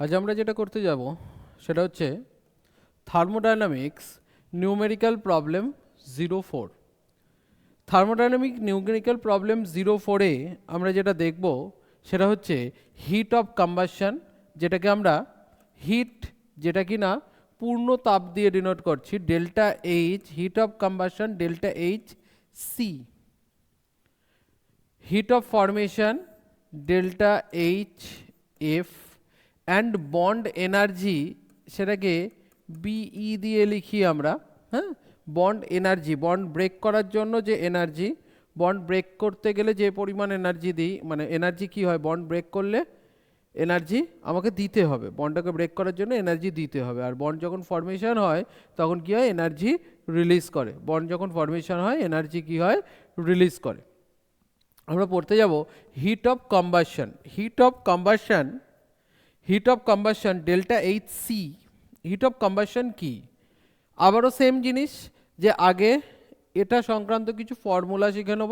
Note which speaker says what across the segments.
Speaker 1: আজ আমরা যেটা করতে যাব সেটা হচ্ছে thermodynamics numerical problem 04। Thermodynamic numerical problem 04-এ আমরা যেটা দেখব সেটা হচ্ছে হিট অফ কম্বাসন, যেটাকে আমরা হিট, যেটা কি না পূর্ণ তাপ দিয়ে ডিনোট করছি, delta H, heat of combustion delta H C, heat of formation delta H F, and bond energy সেটাকে বিই দিয়ে লিখি আমরা। হ্যাঁ, বন্ড এনার্জি, বন্ড ব্রেক করার জন্য যে এনার্জি, বন্ড ব্রেক করতে গেলে যে পরিমাণ এনার্জি দিই, মানে এনার্জি কি হয়, বন্ড ব্রেক করলে এনার্জি আমাকে দিতে হবে, বন্ডটাকে ব্রেক করার জন্য এনার্জি দিতে হবে। আর বন্ড যখন ফরমেশন হয় তখন কি হয়, এনার্জি রিলিজ করে। বন্ড যখন ফরমেশন হয় এনার্জি কি হয়, রিলিজ করে। আমরা পড়তে যাব heat of combustion. Heat of combustion, heat of combustion delta H C. Heat of combustion কি, আবারও সেম জিনিস, যে আগে এটা সংক্রান্ত কিছু ফর্মুলা শিখে নেব,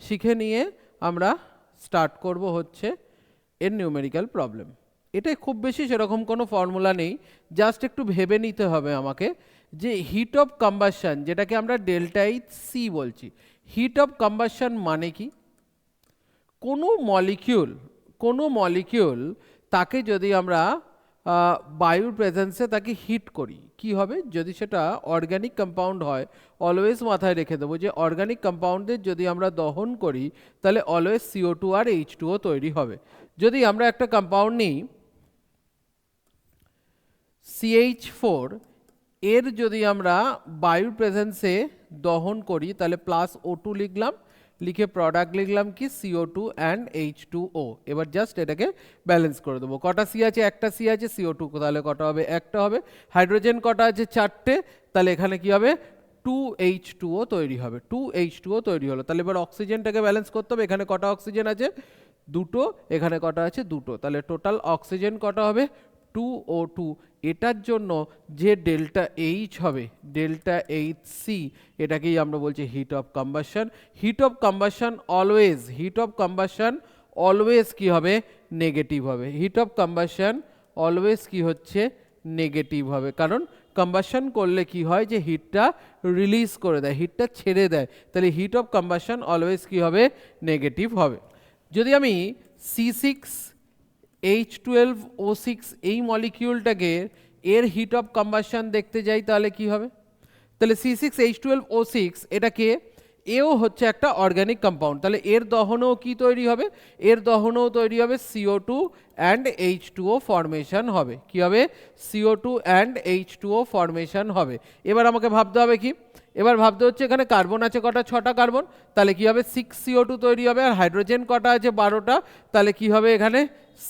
Speaker 1: শিখে নিয়ে আমরা স্টার্ট করব হচ্ছে এর নিউমেরিক্যাল প্রবলেম। এটাই খুব বেশি সেরকম কোনো ফর্মুলা নেই, জাস্ট একটু ভেবে নিতে হবে আমাকে যে হিট অফ কম্বাসন, যেটাকে আমরা ডেল্টা এইচ সি বলছি, হিট অফ কম্বাসন মানে কি, কোনো মলিকিউল তাকে যদি আমরা বায়ুর প্রেজেন্সে তাকে হিট করি, কি হবে, যদি সেটা অর্গানিক কম্পাউন্ড হয়, অলওয়েজ মাথায় রেখে দেবো যে অর্গানিক কম্পাউন্ডের যদি আমরা দহন করি তাহলে অলওয়েজ CO2 আর H2O তৈরি হবে। যদি আমরা একটা কম্পাউন্ড নিই CH4, এর যদি আমরা বায়ুর প্রেজেন্সে দহন করি তাহলে +O2 লিখলাম, লিখে প্রোডাক্ট লিখলাম কি CO2 অ্যান্ড H2O। এবার জাস্ট এটাকে ব্যালেন্স করে দেবো। কটা সি আছে, একটা সি আছে, CO2 তাহলে কটা হবে, একটা হবে। হাইড্রোজেন কটা আছে, 4টে, তাহলে এখানে কি হবে 2H2O তৈরি হবে, 2H2O তৈরি হলো। তাহলে এবার অক্সিজেনটাকে ব্যালেন্স করতে হবে, এখানে কটা অক্সিজেন আছে, দুটো, এখানে কটা আছে, দুটো, তাহলে টোটাল অক্সিজেন কটা হবে 2O2। এটার জন্য যে ডেল্টা এইচ হবে, ডেল্টা এইচ সি, এটাকেই আমরা বলছি hit of combustion. Heat of combustion always, hit of combustion always কি হবে, নেগেটিভ হবে। হিট অফ কম্বাসন অলওয়েজ কি হচ্ছে, নেগেটিভ হবে, কারণ কম্বাসন করলে কি হয় যে হিটটা রিলিজ করে দেয়, হিটটা ছেড়ে দেয়, তাহলে হিট অফ কম্বাসন অলওয়েজ কি হবে, নেগেটিভ হবে। যদি আমি C6H12O6 এই মলিকিউলটাকে এর হিট অফ কম্বাসন দেখতে যাই তাহলে কি হবে, তাহলে C6H12O6 এটাকে, এও হচ্ছে একটা অর্গানিক কম্পাউন্ড, তাহলে এর দহনেও কি তৈরি হবে, এর দহনেও তৈরি হবে CO2 অ্যান্ড H2O ফরমেশন হবে, কি হবে, CO2 অ্যান্ড H2O ফরমেশন হবে। এবার আমাকে ভাবতে হবে কি, এবার ভাবতে হচ্ছে এখানে কার্বন আছে কটা, 6টা কার্বন, তাহলে কি হবে 6CO2 তৈরি হবে, আর হাইড্রোজেন কটা আছে 12টা, তাহলে কি হবে এখানে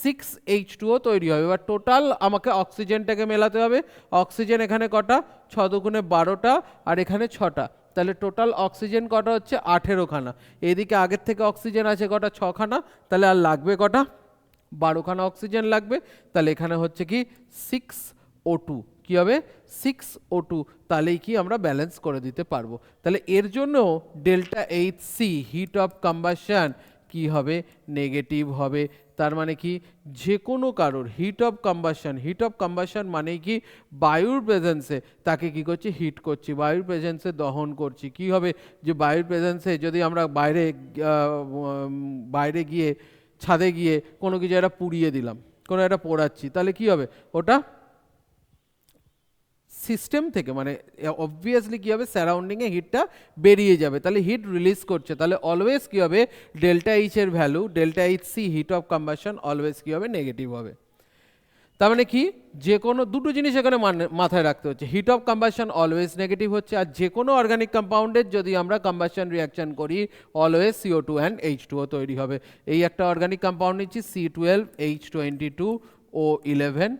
Speaker 1: 6H2O তৈরি হবে। এবার টোটাল আমাকে অক্সিজেনটাকে মেলাতে হবে, অক্সিজেন এখানে কটা, 6 দুগুণে 12টা, আর এখানে 6টা, তাহলে টোটাল অক্সিজেন কটা হচ্ছে 18খানা। এদিকে আগের থেকে অক্সিজেন আছে কটা, 6খানা, তাহলে আর লাগবে কটা, 12খানা অক্সিজেন লাগবে, তাহলে এখানে হচ্ছে কি 6O2, কি হবে 6O2, তাহলেই কি আমরা ব্যালেন্স করে দিতে পারবো। তাহলে এর জন্য delta H C heat of combustion কি হবে, নেগেটিভ হবে। তার মানে কি, যে কোনো কারোর hit of combustion, heat of combustion মানেই কি বায়ুর প্রেজেন্সে তাকে কি করছি, হিট করছি, বায়ুর প্রেজেন্সে দহন করছি। কি হবে, যে বায়ুর প্রেজেন্সে যদি আমরা বাইরে গিয়ে ছাদে গিয়ে কোনো কিছু একটা পুড়িয়ে দিলাম, কোনো একটা পোড়াচ্ছি, তাহলে কি হবে, ওটা সিস্টেম থেকে, মানে অবভিয়াসলি কি হবে, সারাউন্ডিংয়ে হিটটা বেরিয়ে যাবে, তাহলে হিট রিলিজ করছে, তাহলে অলওয়েজ কি হবে, ডেল্টা এইচ এর value, delta H C heat of combustion always কি হবে, নেগেটিভ হবে। তার মানে কি, যে কোনো দুটো জিনিস এখানে মাথায় রাখতে হচ্ছে, hit of combustion always negative হচ্ছে, আর যে কোনো অর্গানিক কম্পাউন্ডের যদি আমরা কম্বাসন রিয়াকশন করি অলওয়েজ CO2 অ্যান্ড H2O তৈরি হবে। এই একটা অর্গানিক কম্পাউন্ড নিচ্ছি C12H22O11,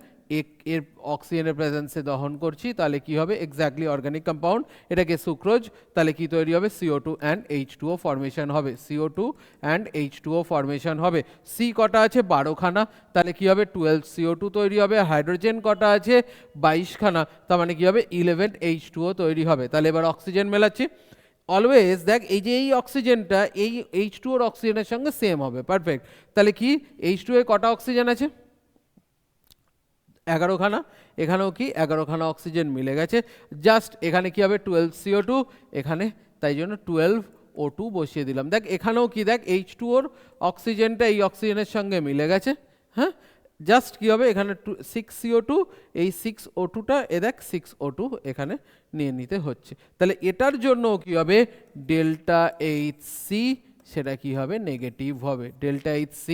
Speaker 1: এর অক্সিজেনের প্রেজেন্সে দহন করছি, তাহলে কি হবে, এক্স্যাক্টলি অর্গানিক কম্পাউন্ড, এটাকে সুক্রোজ, তাহলে কি তৈরি হবে, CO2 অ্যান্ড H2O ফরমেশন হবে, CO2 অ্যান্ড H2O ফরমেশন হবে। সি কটা আছে, 12খানা, তাহলে কি হবে 12CO2 তৈরি হবে। হাইড্রোজেন কটা আছে, 22খানা, তার মানে কি হবে 11H2O তৈরি হবে। তাহলে এবার অক্সিজেন মেলাচ্ছি, অলওয়েজ দেখ এই যে এই অক্সিজেনটা এই H2 ওর অক্সিজেনের সঙ্গে সেম হবে, পারফেক্ট। তাহলে কি H2 এ কটা অক্সিজেন আছে? 11খানা, এখানেও কি 11খানা অক্সিজেন মিলে গেছে, জাস্ট এখানে কি হবে 12CO2 এখানে, তাই জন্য 12O2 বসিয়ে দিলাম। দেখ এখানেও কি দেখ H2 ওর অক্সিজেনটা এই অক্সিজেনের সঙ্গে মিলে গেছে, হ্যাঁ, জাস্ট কি হবে এখানে 6CO2, এই 6O2টা এ দেখ 6O2 এখানে নিয়ে নিতে হচ্ছে। তাহলে এটার জন্য কি হবে ডেল্টা HC সেটা কি হবে নেগেটিভ হবে, ডেল্টা HC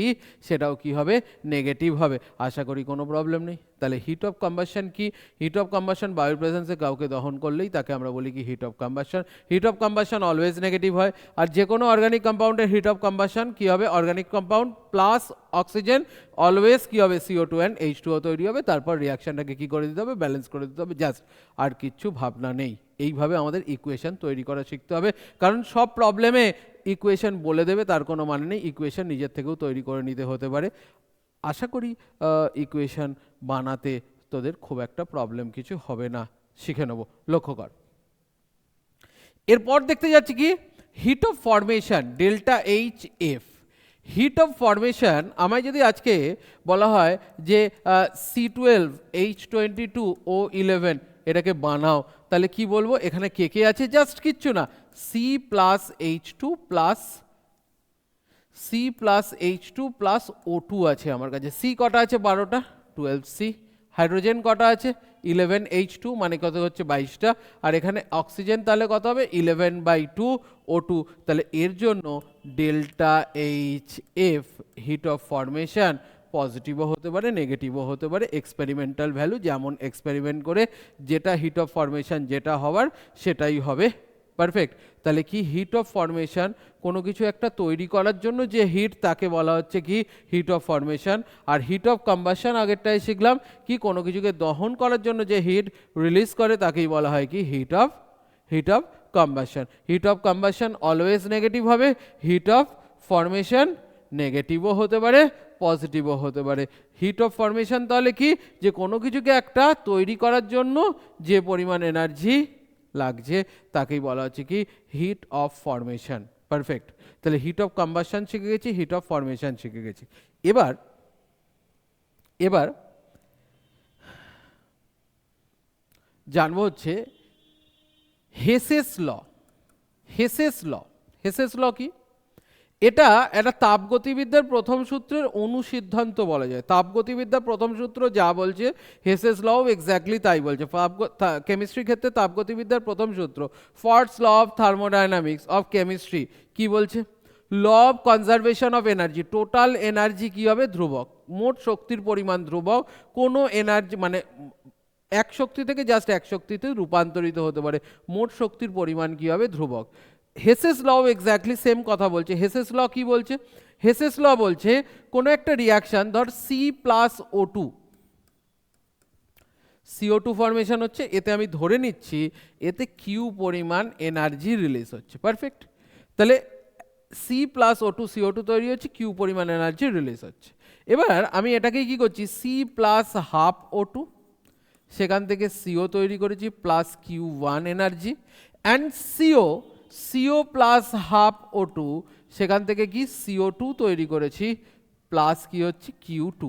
Speaker 1: সেটাও কি হবে নেগেটিভ হবে। আশা করি কোনো প্রবলেম নেই। তাহলে হিট অফ কম্বাশন কি? হিট অফ কম্বাশন বায়ুর প্রেজেন্সে কাউকে দহন করলেই তাকে আমরা বলি কি heat of combustion. Hit of combustion always negative হয়। আর যে কোনো অর্গানিক কম্পাউন্ডের হিট অফ কম্বাশন কি হবে? Organic compound plus oxygen always কি হবে CO2 অ্যান্ড H2O তৈরি হবে, তারপর রিয়াকশনটাকে কি করে দিতে হবে ব্যালেন্স করে দিতে হবে, জাস্ট আর কিচ্ছু ভাবনা নেই। এইভাবে আমাদের ইকুয়েশন তৈরি করা শিখতে হবে, কারণ সব প্রবলেমে ইকুয়েশন বলে দেবে তার কোনো মানে নেই, ইকুয়েশন নিজের থেকেও তৈরি করে নিতে হতে পারে। আশা করি ইকুয়েশন বানাতে তোদের খুব একটা প্রবলেম কিছু হবে না, শিখে নেব। লক্ষ্য কর, এরপর দেখতে যাচ্ছি কি heat of formation delta HF। Heat of formation আমায় যদি আজকে বলা হয় যে C12H22O11 এটাকে বানাও, তাহলে কি বলবো? এখানে কে কে আছে? জাস্ট কিচ্ছু না, C+H2 আছে আমার কাছে। C কটা আছে? 12টা, 12C। হাইড্রোজেন কটা আছে? 11H2, মানে কত হচ্ছে 22টা। আর এখানে অক্সিজেন তাহলে কত হবে? 11/2O2। তাহলে এর জন্য delta HF heat of formation পজিটিভও হতে পারে নেগেটিভও হতে পারে, এক্সপেরিমেন্টাল ভ্যালু, যেমন এক্সপেরিমেন্ট করে যেটা হিট অফ ফরমেশন যেটা হওয়ার সেটাই হবে, পারফেক্ট। তাহলে কি হিট অফ ফরমেশন কোনো কিছু একটা তৈরি করার জন্য যে হিট তাকে বলা হচ্ছে কি হিট অফ ফরমেশন। আর হিট অফ কম্বাশন আগেরটাই শিখলাম কি কোনো কিছুকে দহন করার জন্য যে হিট রিলিজ করে তাকেই বলা হয় কি heat of combustion. Hit of combustion always negative হবে, হিট অফ ফরমেশন নেগেটিভও হতে পারে পজিটিভও হতে পারে। হিট অফ ফরমেশন তাহলে কি যে কোনো কিছুকে একটা তৈরি করার জন্য যে পরিমাণ এনার্জি লাগছে তাকেই বলা হচ্ছে কি হিট অফ ফরমেশন, পারফেক্ট। তাহলে হিট অফ কম্বাশন শিখে গেছি, হিট অফ ফরমেশন শিখে গেছি। এবার জানবো হচ্ছে হেসেস ল। হেসেস ল কি? এটা একটা তাপগতিবিদ্যার প্রথম সূত্রের অনুসিদ্ধান্ত বলা যায়। তাপগতিবিদ্যার প্রথম সূত্র যা বলছে হেসেস লও এক্স্যাক্টলি তাই বলছে। কেমিস্ট্রি ক্ষেত্রে তাপগতিবিদ্যার প্রথম সূত্র first law of thermodynamics of chemistry কি বলছে? Law of conservation of energy, total energy কি হবে? ধ্রুবক, মোট শক্তির পরিমাণ ধ্রুবক। কোনো এনার্জি মানে এক শক্তি থেকে জাস্ট এক শক্তিতে রূপান্তরিত হতে পারে, মোট শক্তির পরিমাণ কি হবে? ধ্রুবক। হেসেস লও এক্স্যাক্টলি সেম কথা বলছে। হেসেস ল কি বলছে? হেসেস ল বলছে কোনো একটা রিয়াকশন, ধর C+O2, CO2 ফরমেশন হচ্ছে, এতে আমি ধরে নিচ্ছি এতে কিউ পরিমাণ এনার্জি রিলিজ হচ্ছে, পারফেক্ট। তাহলে C+O2 CO2 তৈরি হচ্ছে, কিউ পরিমাণ এনার্জি রিলিজ হচ্ছে। এবার আমি এটাকে কি করছি C+12O2, সেখান থেকে CO তৈরি করেছি plus Q1 energy, and CO+12O2 সেখান থেকে কি CO2 তৈরি করেছি প্লাস কি হচ্ছে Q2।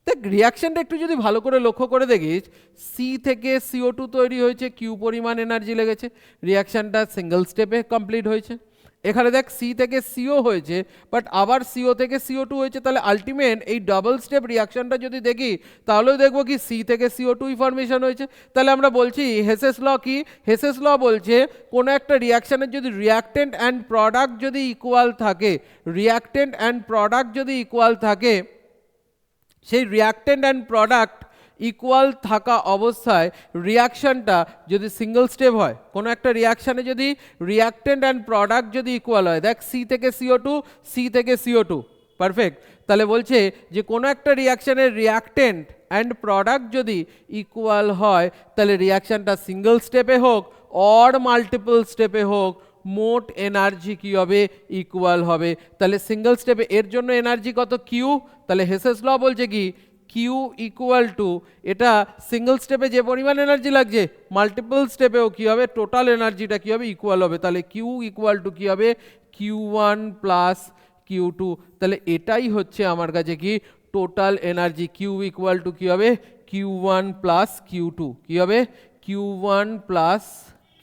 Speaker 1: দেখ রিয়াকশনটা একটু যদি ভালো করে লক্ষ্য করে দেখিস, সি থেকে CO2 তৈরি হয়েছে, কিউ পরিমাণ এনার্জি লেগেছে, রিয়াকশনটা সিঙ্গেল স্টেপে কমপ্লিট হয়েছে। এখানে দেখ সি থেকে সিও হয়েছে, বাট আবার সিও থেকে CO2 হয়েছে। তাহলে আলটিমেট এই ডাবল স্টেপ রিয়াকশনটা যদি দেখি তাহলেও দেখবো কি সি থেকে CO2 ফরমেশন হয়েছে। তাহলে আমরা বলছি হেসেস ল কি? হেসেস ল বলছে কোনো একটা রিয়াকশনের যদি রিয়াক্টেন্ট অ্যান্ড প্রোডাক্ট যদি ইকুয়াল থাকে, রিয়াক্টেন্ট অ্যান্ড প্রোডাক্ট যদি ইকুয়াল থাকে, সেই রিয়াক্টেন্ট অ্যান্ড প্রোডাক্ট ইকুয়াল থাকা অবস্থায় রিয়াকশনটা যদি সিঙ্গেল স্টেপ হয়, কোনো একটা রিয়াকশানে যদি রিয়াক্টেন্ট অ্যান্ড প্রোডাক্ট যদি ইকুয়াল হয়, দেখ সি থেকে CO2, সি থেকে CO2, পারফেক্ট। তাহলে বলছে যে কোনো একটা রিয়াকশানের রিয়াক্টেন্ট অ্যান্ড প্রোডাক্ট যদি ইকুয়াল হয়, তাহলে রিয়াকশানটা সিঙ্গেল স্টেপে হোক অর মাল্টিপল স্টেপে হোক, মোট এনার্জি কি হবে? ইকুয়াল হবে। তাহলে সিঙ্গেল স্টেপে এর জন্য এনার্জি কত? কিউ। তাহলে হেসেস ল বলছে কি কিউ ইকুয়াল টু, এটা সিঙ্গেল স্টেপে যে পরিমাণ এনার্জি লাগছে মাল্টিপল স্টেপেও কী হবে, টোটাল এনার্জিটা কী হবে, ইকুয়াল হবে। তাহলে কিউ ইকুয়াল টু কী হবে, Q one plus Q two. তাহলে এটাই হচ্ছে আমার কাছে কি total energy. Q equal to কী হবে, Q one plus Q two, কী হবে, Q one plus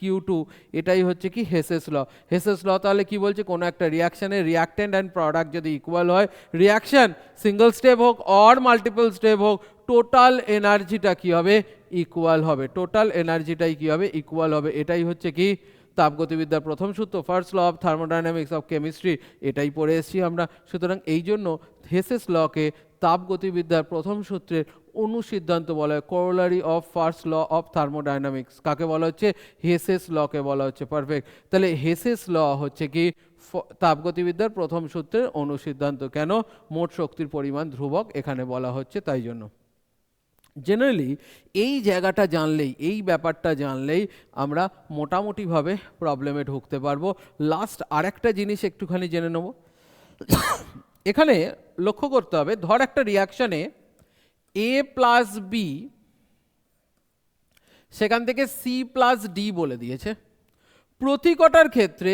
Speaker 1: Q two. এটাই হচ্ছে কি হেসেস ল। হেসেস ল তাহলে কি বলছে, কোনো একটা রিয়াকশানের রিয়াক্ট্যান্ট অ্যান্ড প্রোডাক্ট যদি ইকুয়াল হয়, রিয়াকশান সিঙ্গেল স্টেপ হোক অর মাল্টিপল স্টেপ হোক, টোটাল এনার্জিটা কি হবে, ইকুয়াল হবে। টোটাল এনার্জিটাই কি হবে, ইকুয়াল হবে। এটাই হচ্ছে কি তাপগতিবিদ্যার প্রথম সূত্র, first law of thermodynamics of chemistry, এটাই পড়ে এসেছি আমরা। সুতরাং এই জন্য হেসেস লকে তাপগতিবিদ্যার প্রথম সূত্রের অনুসিদ্ধান্ত বলা হয়, corollary of first law of thermodynamics. কাকে বলা হচ্ছে, হেসেস লকে বলা হচ্ছে। পারফেক্ট। তাহলে হেসেস ল হচ্ছে কি তাপগতিবিদ্যার প্রথম সূত্রের অনুসিদ্ধান্ত। কেন, মোট শক্তির পরিমাণ ধ্রুবক এখানে বলা হচ্ছে, তাই জন্য। জেনারেলি এই জায়গাটা জানলেই, এই ব্যাপারটা জানলেই আমরা মোটামুটিভাবে প্রবলেমে ঢুকতে পারবো। লাস্ট আরেকটা জিনিস একটুখানি জেনে নেব। এখানে লক্ষ্য করতে হবে, ধর একটা রিয়াকশানে এ প্লাস বি, সেখান থেকে সি প্লাস ডি বলে দিয়েছে। প্রতি কটার ক্ষেত্রে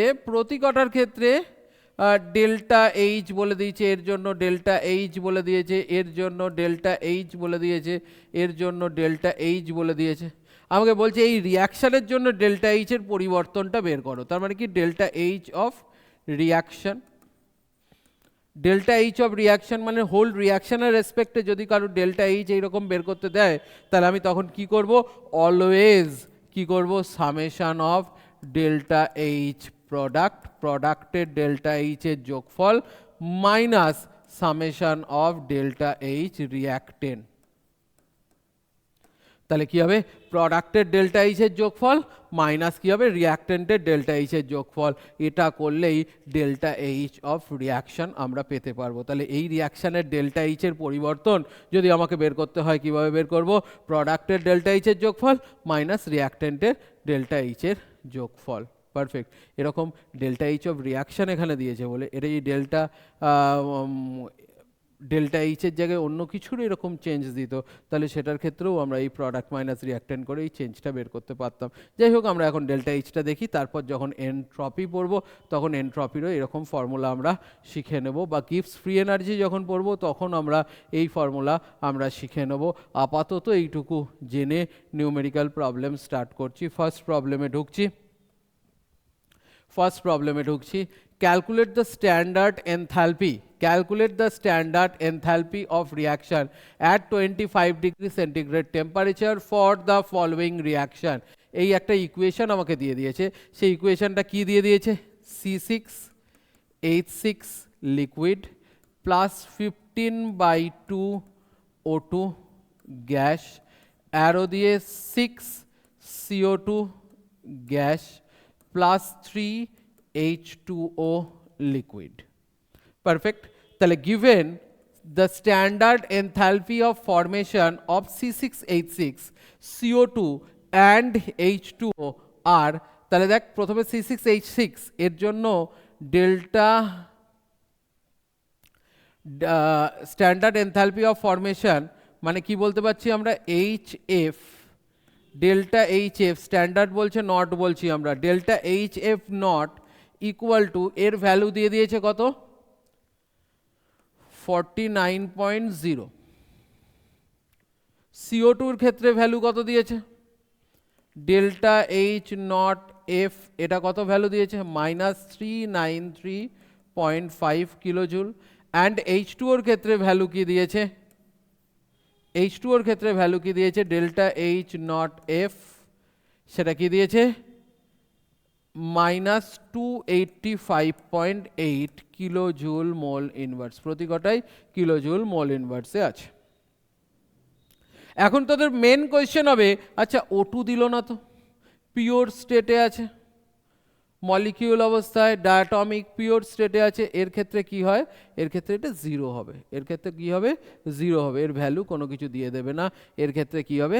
Speaker 1: ডেল্টা এইচ বলে দিয়েছে, এর জন্য ডেল্টা এইচ বলে দিয়েছে, এর জন্য ডেল্টা এইচ বলে দিয়েছে, এর জন্য ডেল্টা এইচ বলে দিয়েছে। আমাকে বলছে এই রিয়াকশানের জন্য ডেল্টা এইচের পরিবর্তনটা বের করো। তার মানে কি delta H of reaction, delta H of reaction মানে হোল রিয়াকশানের রেসপেক্টে যদি কারো ডেল্টা এইচ এইরকম বের করতে দেয়, তাহলে আমি তখন কি করব, অলওয়েজ কি করব, সামেশান অফ ডেল্টা এইচ প্রোডাক্টের ডেল্টা এইচের যোগফল minus summation of delta H reactant. তাহলে কি হবে, প্রোডাক্টের ডেল্টা এইচের যোগফল মাইনাস কি হবে, রিয়াক্টেন্টের ডেল্টা এইচের যোগফল। এটা করলেই ডেল্টা এইচ অফ রিয়াকশন আমরা পেতে পারবো। তাহলে এই রিয়াকশানের ডেল্টা এইচের পরিবর্তন যদি আমাকে বের করতে হয়, কিভাবে বের করব, প্রোডাক্টের ডেল্টা এইচের যোগফল মাইনাস রিয়াক্টেন্টের ডেল্টা এইচের যোগফল। পারফেক্ট। এরকম ডেল্টা এইচ অফ রিয়াকশান এখানে দিয়েছে বলে এটা এই ডেল্টা এইচের জায়গায় অন্য কিছুর এরকম চেঞ্জ দিত, তাহলে সেটার ক্ষেত্রেও আমরা এই প্রোডাক্ট মাইনাস রিয়াক্টেন্ট করে এই চেঞ্জটা বের করতে পারতাম। যাই হোক, আমরা এখন ডেল্টা এইচটা দেখি, তারপর যখন এনট্রপি পড়বো তখন এনট্রপিরও এরকম ফর্মুলা আমরা শিখে নেব, বা গিভস ফ্রি এনার্জি যখন পড়বো তখন আমরা এই ফর্মুলা আমরা শিখে নেব। আপাতত এইটুকু জেনে নিউমেরিক্যাল প্রবলেম স্টার্ট করছি। ফার্স্ট প্রবলেমে ঢুকছি। Calculate the standard enthalpy of reaction at 25 degree centigrade temperature for the following reaction. এই একটা ইকুয়েশন আমাকে দিয়ে দিয়েছে। সেই ইকুয়েশনটা কি দিয়ে দিয়েছে, C6H6 liquid plus 15/2 O2 gas, arrow দিয়ে 6 CO2 gas plus 3 H2O liquid. Perfect. তাহলে given the standard enthalpy of formation of C6H6, CO2 and H2O are, তাহলে দেখ প্রথমে C6H6 এর জন্য delta standard enthalpy of formation মানে কি বলতে পারছি আমরা, HF, ডেল্টা HF স্ট্যান্ডার্ড বলছে, নট বলছি আমরা, delta HF not equal to, এর ভ্যালু দিয়ে দিয়েছে কত, 49.0। CO2 এর ক্ষেত্রে ভ্যালু কত দিয়েছে, ডেল্টা H নট F, এটা কত ভ্যালু দিয়েছে, -393.5 কিলোজুল। অ্যান্ড H2O এর ক্ষেত্রে ভ্যালু কি দিয়েছে, H2O এর ক্ষেত্রে ভ্যালু কি দিয়েছে, ডেল্টা H নট F, সেটা কি দিয়েছে, -285.8 কিলোজুল মোল ইনভার্স। প্রতি কটায় কিলোজুল মোল ইনভার্সে আছে। এখন তোদের মেন কোয়েশ্চেন হবে, আচ্ছা O2 দিল না তো, পিওর স্টেটে আছে, মলিকিউল অবস্থায় ডায়াটমিক পিওর স্টেটে আছে, এর ক্ষেত্রে কি হয়, এর ক্ষেত্রে এটা জিরো হবে। এর ক্ষেত্রে কি হবে, জিরো হবে, এর ভ্যালু কোনো কিছু দিয়ে দেবে না, এর ক্ষেত্রে কি হবে,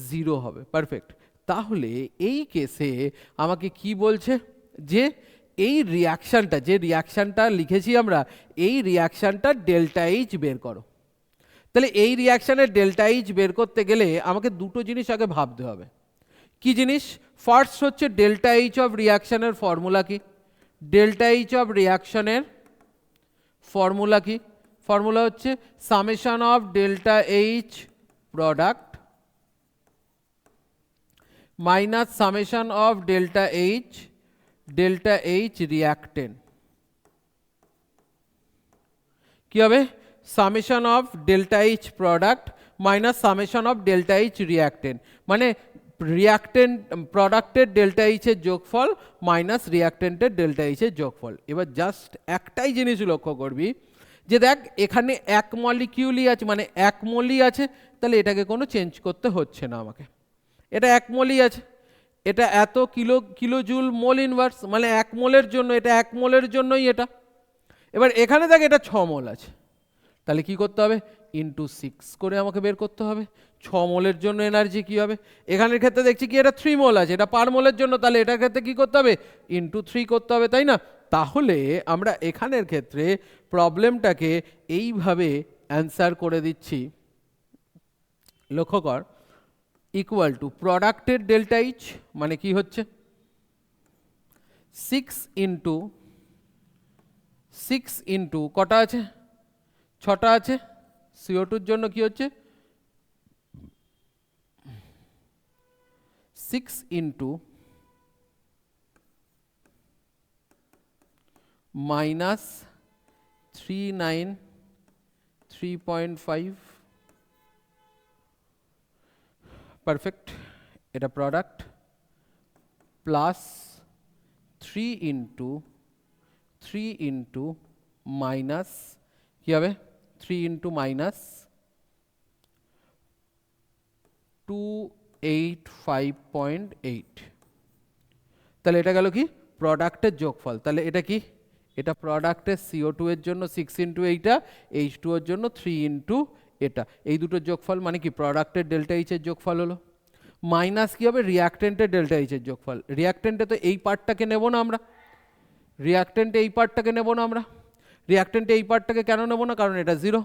Speaker 1: জিরো হবে। পারফেক্ট। তাহলে এই কেসে আমাকে কি বলছে, যে এই রিয়াকশানটা, যে রিয়াকশানটা লিখেছি আমরা, এই রিয়াকশানটা ডেল্টা এইচ বের করো। তাহলে এই রিয়াকশানের ডেল্টা এইচ বের করতে গেলে আমাকে দুটো জিনিস আগে ভাবতে হবে। কি জিনিস? ফার্স্ট হচ্ছে ডেল্টা এইচ অফ রিয়াকশানের ফর্মুলা কি? ডেল্টা এইচ অফ রিয়াকশানের ফর্মুলা কি? ফর্মুলা হচ্ছে summation of delta H product minus summation of delta H reactant. কি হবে? Summation of delta H product minus summation of delta H reactant, মানে reactant প্রোডাক্টের delta এইচের যোগফল minus রিয়াক্টেন্টের delta এইচের যোগফল। এবার just একটাই জিনিস লক্ষ্য করবি যে দেখ এখানে এক মলিকিউলই আছে, মানে এক মোলই আছে, তাহলে এটাকে কোনো চেঞ্জ করতে হচ্ছে না আমাকে। এটা এক মোলই আছে, এটা এত কিলোজুল মোল ইনভার্স, মানে এক মোলের জন্য এটা এক মোলের জন্যই এটা। এবার এখানে দেখ এটা 6 মোল আছে, তাহলে কি করতে হবে? ইন্টু 6 করে আমাকে বের করতে হবে 6 মোলের জন্য এনার্জি কি হবে। এখানের ক্ষেত্রে দেখছি কি এটা 3 মোল আছে, এটা পার মোলের জন্য, তাহলে এটার ক্ষেত্রে কি করতে হবে? ইন্টু 3 করতে হবে, তাই না? তাহলে আমরা এখানের ক্ষেত্রে প্রবলেমটাকে এইভাবে অ্যান্সার করে দিচ্ছি, লক্ষ্য কর, ইকুয়াল টু প্রোডাক্টের ডেল্টা এইচ মানে কি হচ্ছে 6 ইন্টু কটা আছে? 6টা আছে। CO2 জন্য কি হচ্ছে 6 ইন্টু মাইনাস 3.5 পারফেক্ট, এটা প্রোডাক্ট প্লাস 3 ইন্টু মাইনাস কি হবে 3 ইন্টু মাইনাস 285.8, তাহলে এটা গেল কি প্রোডাক্টের যোগফল। তাহলে এটা কি? এটা প্রোডাক্টের CO2 এর জন্য 6 ইন্টু এইটা, H2 এর জন্য 3 ইন্টু এটা, এই দুটোর যোগফল মানে কি প্রোডাক্টের ডেল্টা এইচের যোগফল হলো, মাইনাস কি হবে রিয়াক্টেন্টের ডেল্টা এইচের যোগফল। রিয়াক্টেন্টে তো এই পার্টটাকে নেব না আমরা, রিয়াক্টেন্টে এই পার্টটাকে নেব না আমরা, রিয়াক্টেন্টে এই পার্টটাকে কেন নেব না? কারণ এটা 0।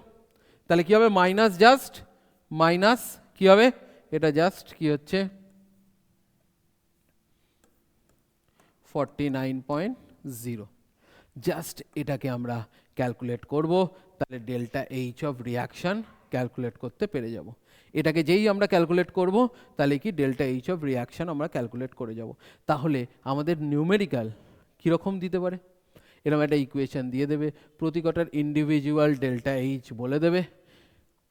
Speaker 1: তাহলে কি হবে? মাইনাস জাস্ট মাইনাস কি হবে? এটা জাস্ট কি হচ্ছে 49.0। জাস্ট এটাকে আমরা ক্যালকুলেট করব, তাহলে delta H of reaction calculate করতে পেরে যাব। এটাকে যেই আমরা ক্যালকুলেট করব তাহলে কি ডেল্টা এইচ অফ রিয়াকশন আমরা ক্যালকুলেট করে যাব। তাহলে আমাদের নিউমেরিক্যাল কীরকম দিতে পারে? এরকম একটা ইকুয়েশন দিয়ে দেবে, প্রতি কটার ইন্ডিভিজুয়াল ডেল্টা এইচ বলে দেবে।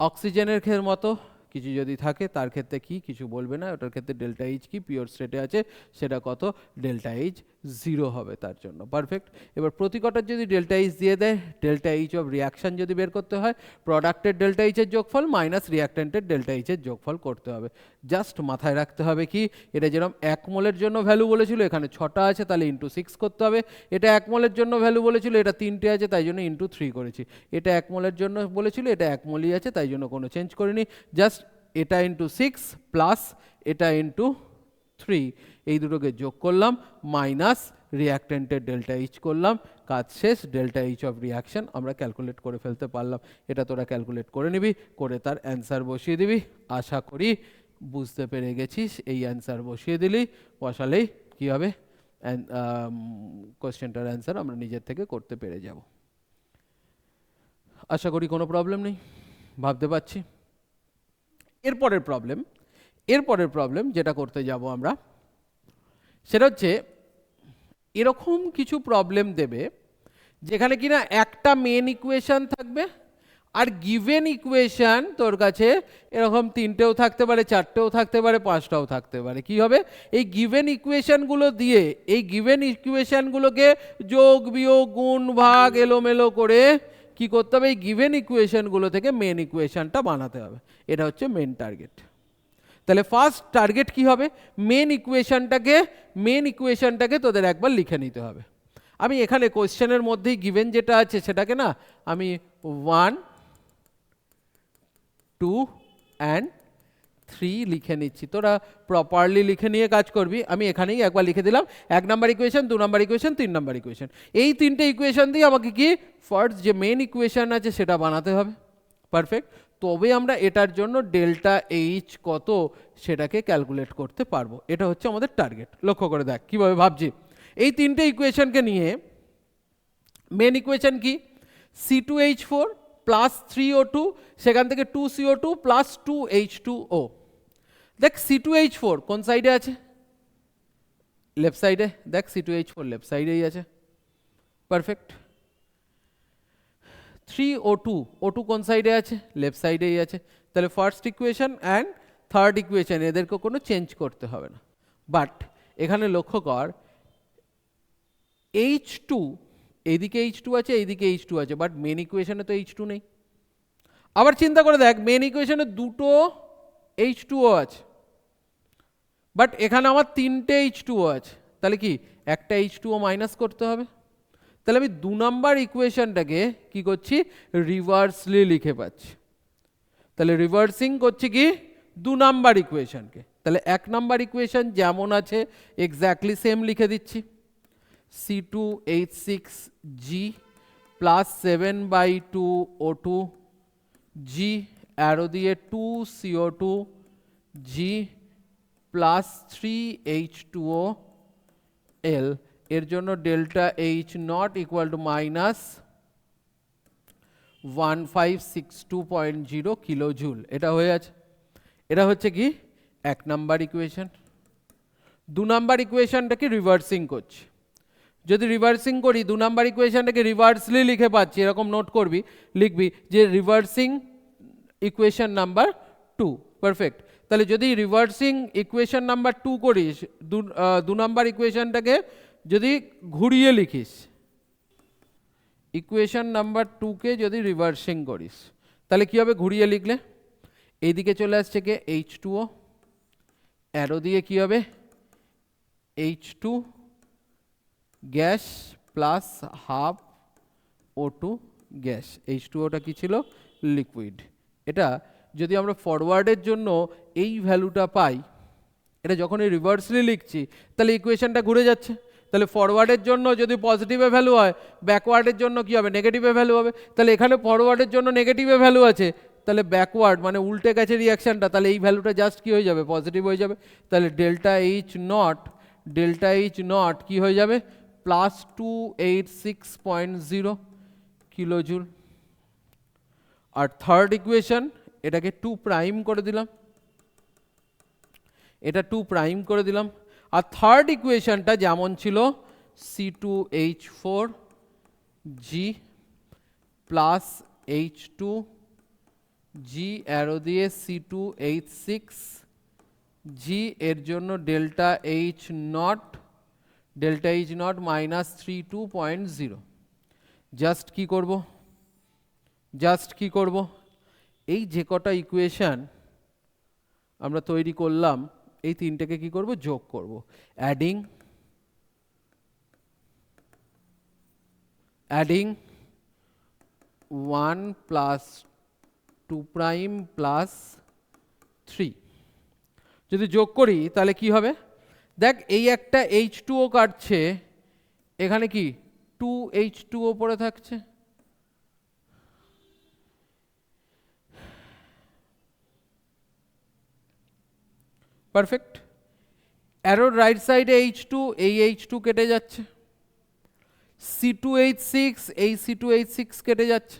Speaker 1: অক্সিজেনের মতো কিছু যদি থাকে তার ক্ষেত্রে কি কিছু বলবে না, ওটার ক্ষেত্রে ডেল্টা এইচ কি পিওর স্টেটে আছে সেটা কত, ডেল্টা এইচ 0 হবে তার জন্য। পারফেক্ট। এবার প্রতি কটার যদি ডেল্টা এইচ দিয়ে দেয়, ডেল্টা এইচ অফ রিয়াকশন যদি বের করতে হয়, প্রোডাক্টের ডেল্টা এইচের যোগফল মাইনাস রিয়াক্টেন্টের ডেল্টা এইচের যোগফল করতে হবে। জাস্ট মাথায় রাখতে হবে কি, এটা যেরকম 1 মোলের জন্য ভ্যালু বলেছিল, এখানে 6টা আছে তাহলে ইন্টু 6 করতে হবে। এটা 1 মোলের জন্য ভ্যালু বলেছিল, এটা 3টে আছে তাই জন্য ইন্টু 3 করেছি। এটা 1 মোলের জন্য বলেছিল, এটা 1 মোলই আছে তাই জন্য কোনো চেঞ্জ করিনি। জাস্ট এটা ইন্টু 6 প্লাস এটা ইন্টু 3, এই দুটোকে যোগ করলাম, মাইনাস রিয়াক্টেন্টের ডেল্টা এইচ করলাম, কাজ শেষ। ডেল্টা এইচ অফ রিয়াকশন আমরা ক্যালকুলেট করে ফেলতে পারলাম। এটা তোরা ক্যালকুলেট করে নিবি, করে তার অ্যান্সার বসিয়ে দিবি। আশা করি বুঝতে পেরে গেছিস। এই অ্যান্সার বসিয়ে দিলি, বসালেই কী হবে, কোশ্চেনটার অ্যান্সার আমরা নিজের থেকে করতে পেরে যাব। আশা করি কোনো প্রবলেম নেই, ভাবতে পারছি। এরপরের প্রবলেম যেটা করতে যাব আমরা, সেটা হচ্ছে এরকম কিছু প্রবলেম দেবে যেখানে কিনা একটা মেন ইকুয়েশন থাকবে আর গিভেন ইকুয়েশন তোর কাছে এরকম 3টেও থাকতে পারে, 4টেও থাকতে পারে, 5টাও থাকতে পারে। কি হবে? এই গিভেন ইকুয়েশনগুলো দিয়ে এই গিভেন ইকুয়েশনগুলোকে যোগ বিয়োগ গুণ ভাগ এলোমেলো করে কি করতে হবে, এই গিভেন ইকুয়েশনগুলো থেকে মেন ইকুয়েশনটা বানাতে হবে। এটা হচ্ছে মেন টার্গেট। তাহলে ফার্স্ট টার্গেট কি হবে, মেন ইকুয়েশনটাকে তোদের একবার লিখে নিতে হবে। আমি এখানে কোশ্চেনের মধ্যেই গিভেন যেটা আছে সেটাকে না আমি 1, 2 and 3 লিখে নিচ্ছি। তোরা প্রপারলি লিখে নিয়ে কাজ করবি। আমি এখানেই একবার লিখে দিলাম 1 number equation, 2 number equation, 3 number equation. এই 3টে ইকুয়েশন দিয়ে আমাকে কি ফার্স্ট যে মেন ইকুয়েশন আছে সেটা বানাতে হবে। পারফেক্ট। তবে আমরা এটার জন্য ডেল্টা এইচ কত সেটাকে ক্যালকুলেট করতে পারবো। এটা হচ্ছে আমাদের টার্গেট। লক্ষ্য করে দেখ কীভাবে ভাবছি। এই তিনটে ইকুয়েশনকে নিয়ে মেন ইকুয়েশন কি, C2H4 প্লাস 3O2, সেখান থেকে 2CO2 প্লাস 2H2O। দেখ C2H4 কোন সাইডে আছে, লেফট সাইডে। দেখ C2H4 লেফট সাইডেই আছে, পারফেক্ট। 3O2, O2 কোন সাইডে আছে, লেফট সাইডেই আছে। তাহলে first equation and third equation এদেরকে কোনো চেঞ্জ করতে হবে না। বাট এখানে লক্ষ্য কর H2, এইদিকে H2 আছে, এইদিকে H2 আছে, বাট মেন ইকুয়েশনে তো H2 নেই। আবার চিন্তা করে দেখ মেন ইকুয়েশনে দুটো H2O আছে, বাট এখানে আমার তিনটে H2O আছে, তাহলে কি একটা H2O মাইনাস করতে হবে। তাহলে আমি 2 নাম্বার ইকুয়েশনটাকে কি করছি, রিভার্সলি লিখে পাচ্ছি। তাহলে রিভার্সিং করছি কি 2 নাম্বার ইকুয়েশনকে। তাহলে 1 নাম্বার ইকুয়েশন যেমন আছে এক্স্যাক্টলি সেম লিখে দিচ্ছি, C2H6G plus 7/2O2 G arrow দিয়ে 2CO2 G plus 3H2O L, এর জন্য delta H not equal to minus 1562.0 kilo joule. এটা হয়ে আছে। এটা হচ্ছে কি 1 নাম্বার ইকুয়েশন। 2 নাম্বার ইকুয়েশনটাকে রিভার্সিং করছি। যদি রিভার্সিং করি 2 নাম্বার ইকুয়েশনটাকে রিভার্সলি লিখে পাচ্ছি, এরকম নোট করবি, লিখবি যে রিভার্সিং ইকুয়েশন নাম্বার 2, পারফেক্ট। তাহলে যদি রিভার্সিং ইকুয়েশন নাম্বার 2 করিস, 2 নাম্বার ইকুয়েশনটাকে যদি ঘুরিয়ে লিখিস, ইকুয়েশন নাম্বার 2কে যদি রিভার্সিং করিস তাহলে কি হবে, ঘুরিয়ে লিখলে এইদিকে চলে আসছে কে H2O, অ্যারো দিয়ে কি হবে H2 gas plus half O2 gas. H2Oটা কি ছিল, লিকুইড। এটা যদি আমরা ফরওয়ার্ডের জন্য এই ভ্যালুটা পাই, এটা যখনই রিভার্সলি লিখছি তাহলে ইকুয়েশনটা ঘুরে যাচ্ছে। তাহলে ফরওয়ার্ডের জন্য যদি পজিটিভে ভ্যালু হয়, ব্যাকওয়ার্ডের জন্য কি হবে, নেগেটিভে ভ্যালু হবে। তাহলে এখানে ফরওয়ার্ডের জন্য নেগেটিভে ভ্যালু আছে, তাহলে ব্যাকওয়ার্ড মানে উল্টে গেছে রিয়াকশানটা, তাহলে এই ভ্যালুটা জাস্ট কি হয়ে যাবে, পজিটিভ হয়ে যাবে। তাহলে ডেল্টা এইচ নট কি হয়ে যাবে, প্লাস 286.0 কিলো জুল। আর থার্ড ইকুয়েশন এটাকে 2 প্রাইম করে দিলাম, এটা 2 প্রাইম করে দিলাম। আর থার্ড ইকুয়েশনটা যেমন ছিল C2H4G প্লাস H2G অ্যারো দিয়ে C2H6G, এর জন্য delta H not minus 32.0। Just কি করব, এই যে কটা ইকুয়েশন আমরা তৈরি করলাম এই তিনটাকে কি করব, যোগ করব। অ্যাডিং 1 প্লাস 2 প্রাইম প্লাস 3 যদি যোগ করি তাহলে কি হবে, দেখ এই একটা H2O কাটছে, এখানে কি 2H2O পড়ে থাকছে, পারফেক্ট। অ্যারোর রাইট সাইডে H2, এই H2 কেটে যাচ্ছে, C2H6, এই C2H6 কেটে যাচ্ছে।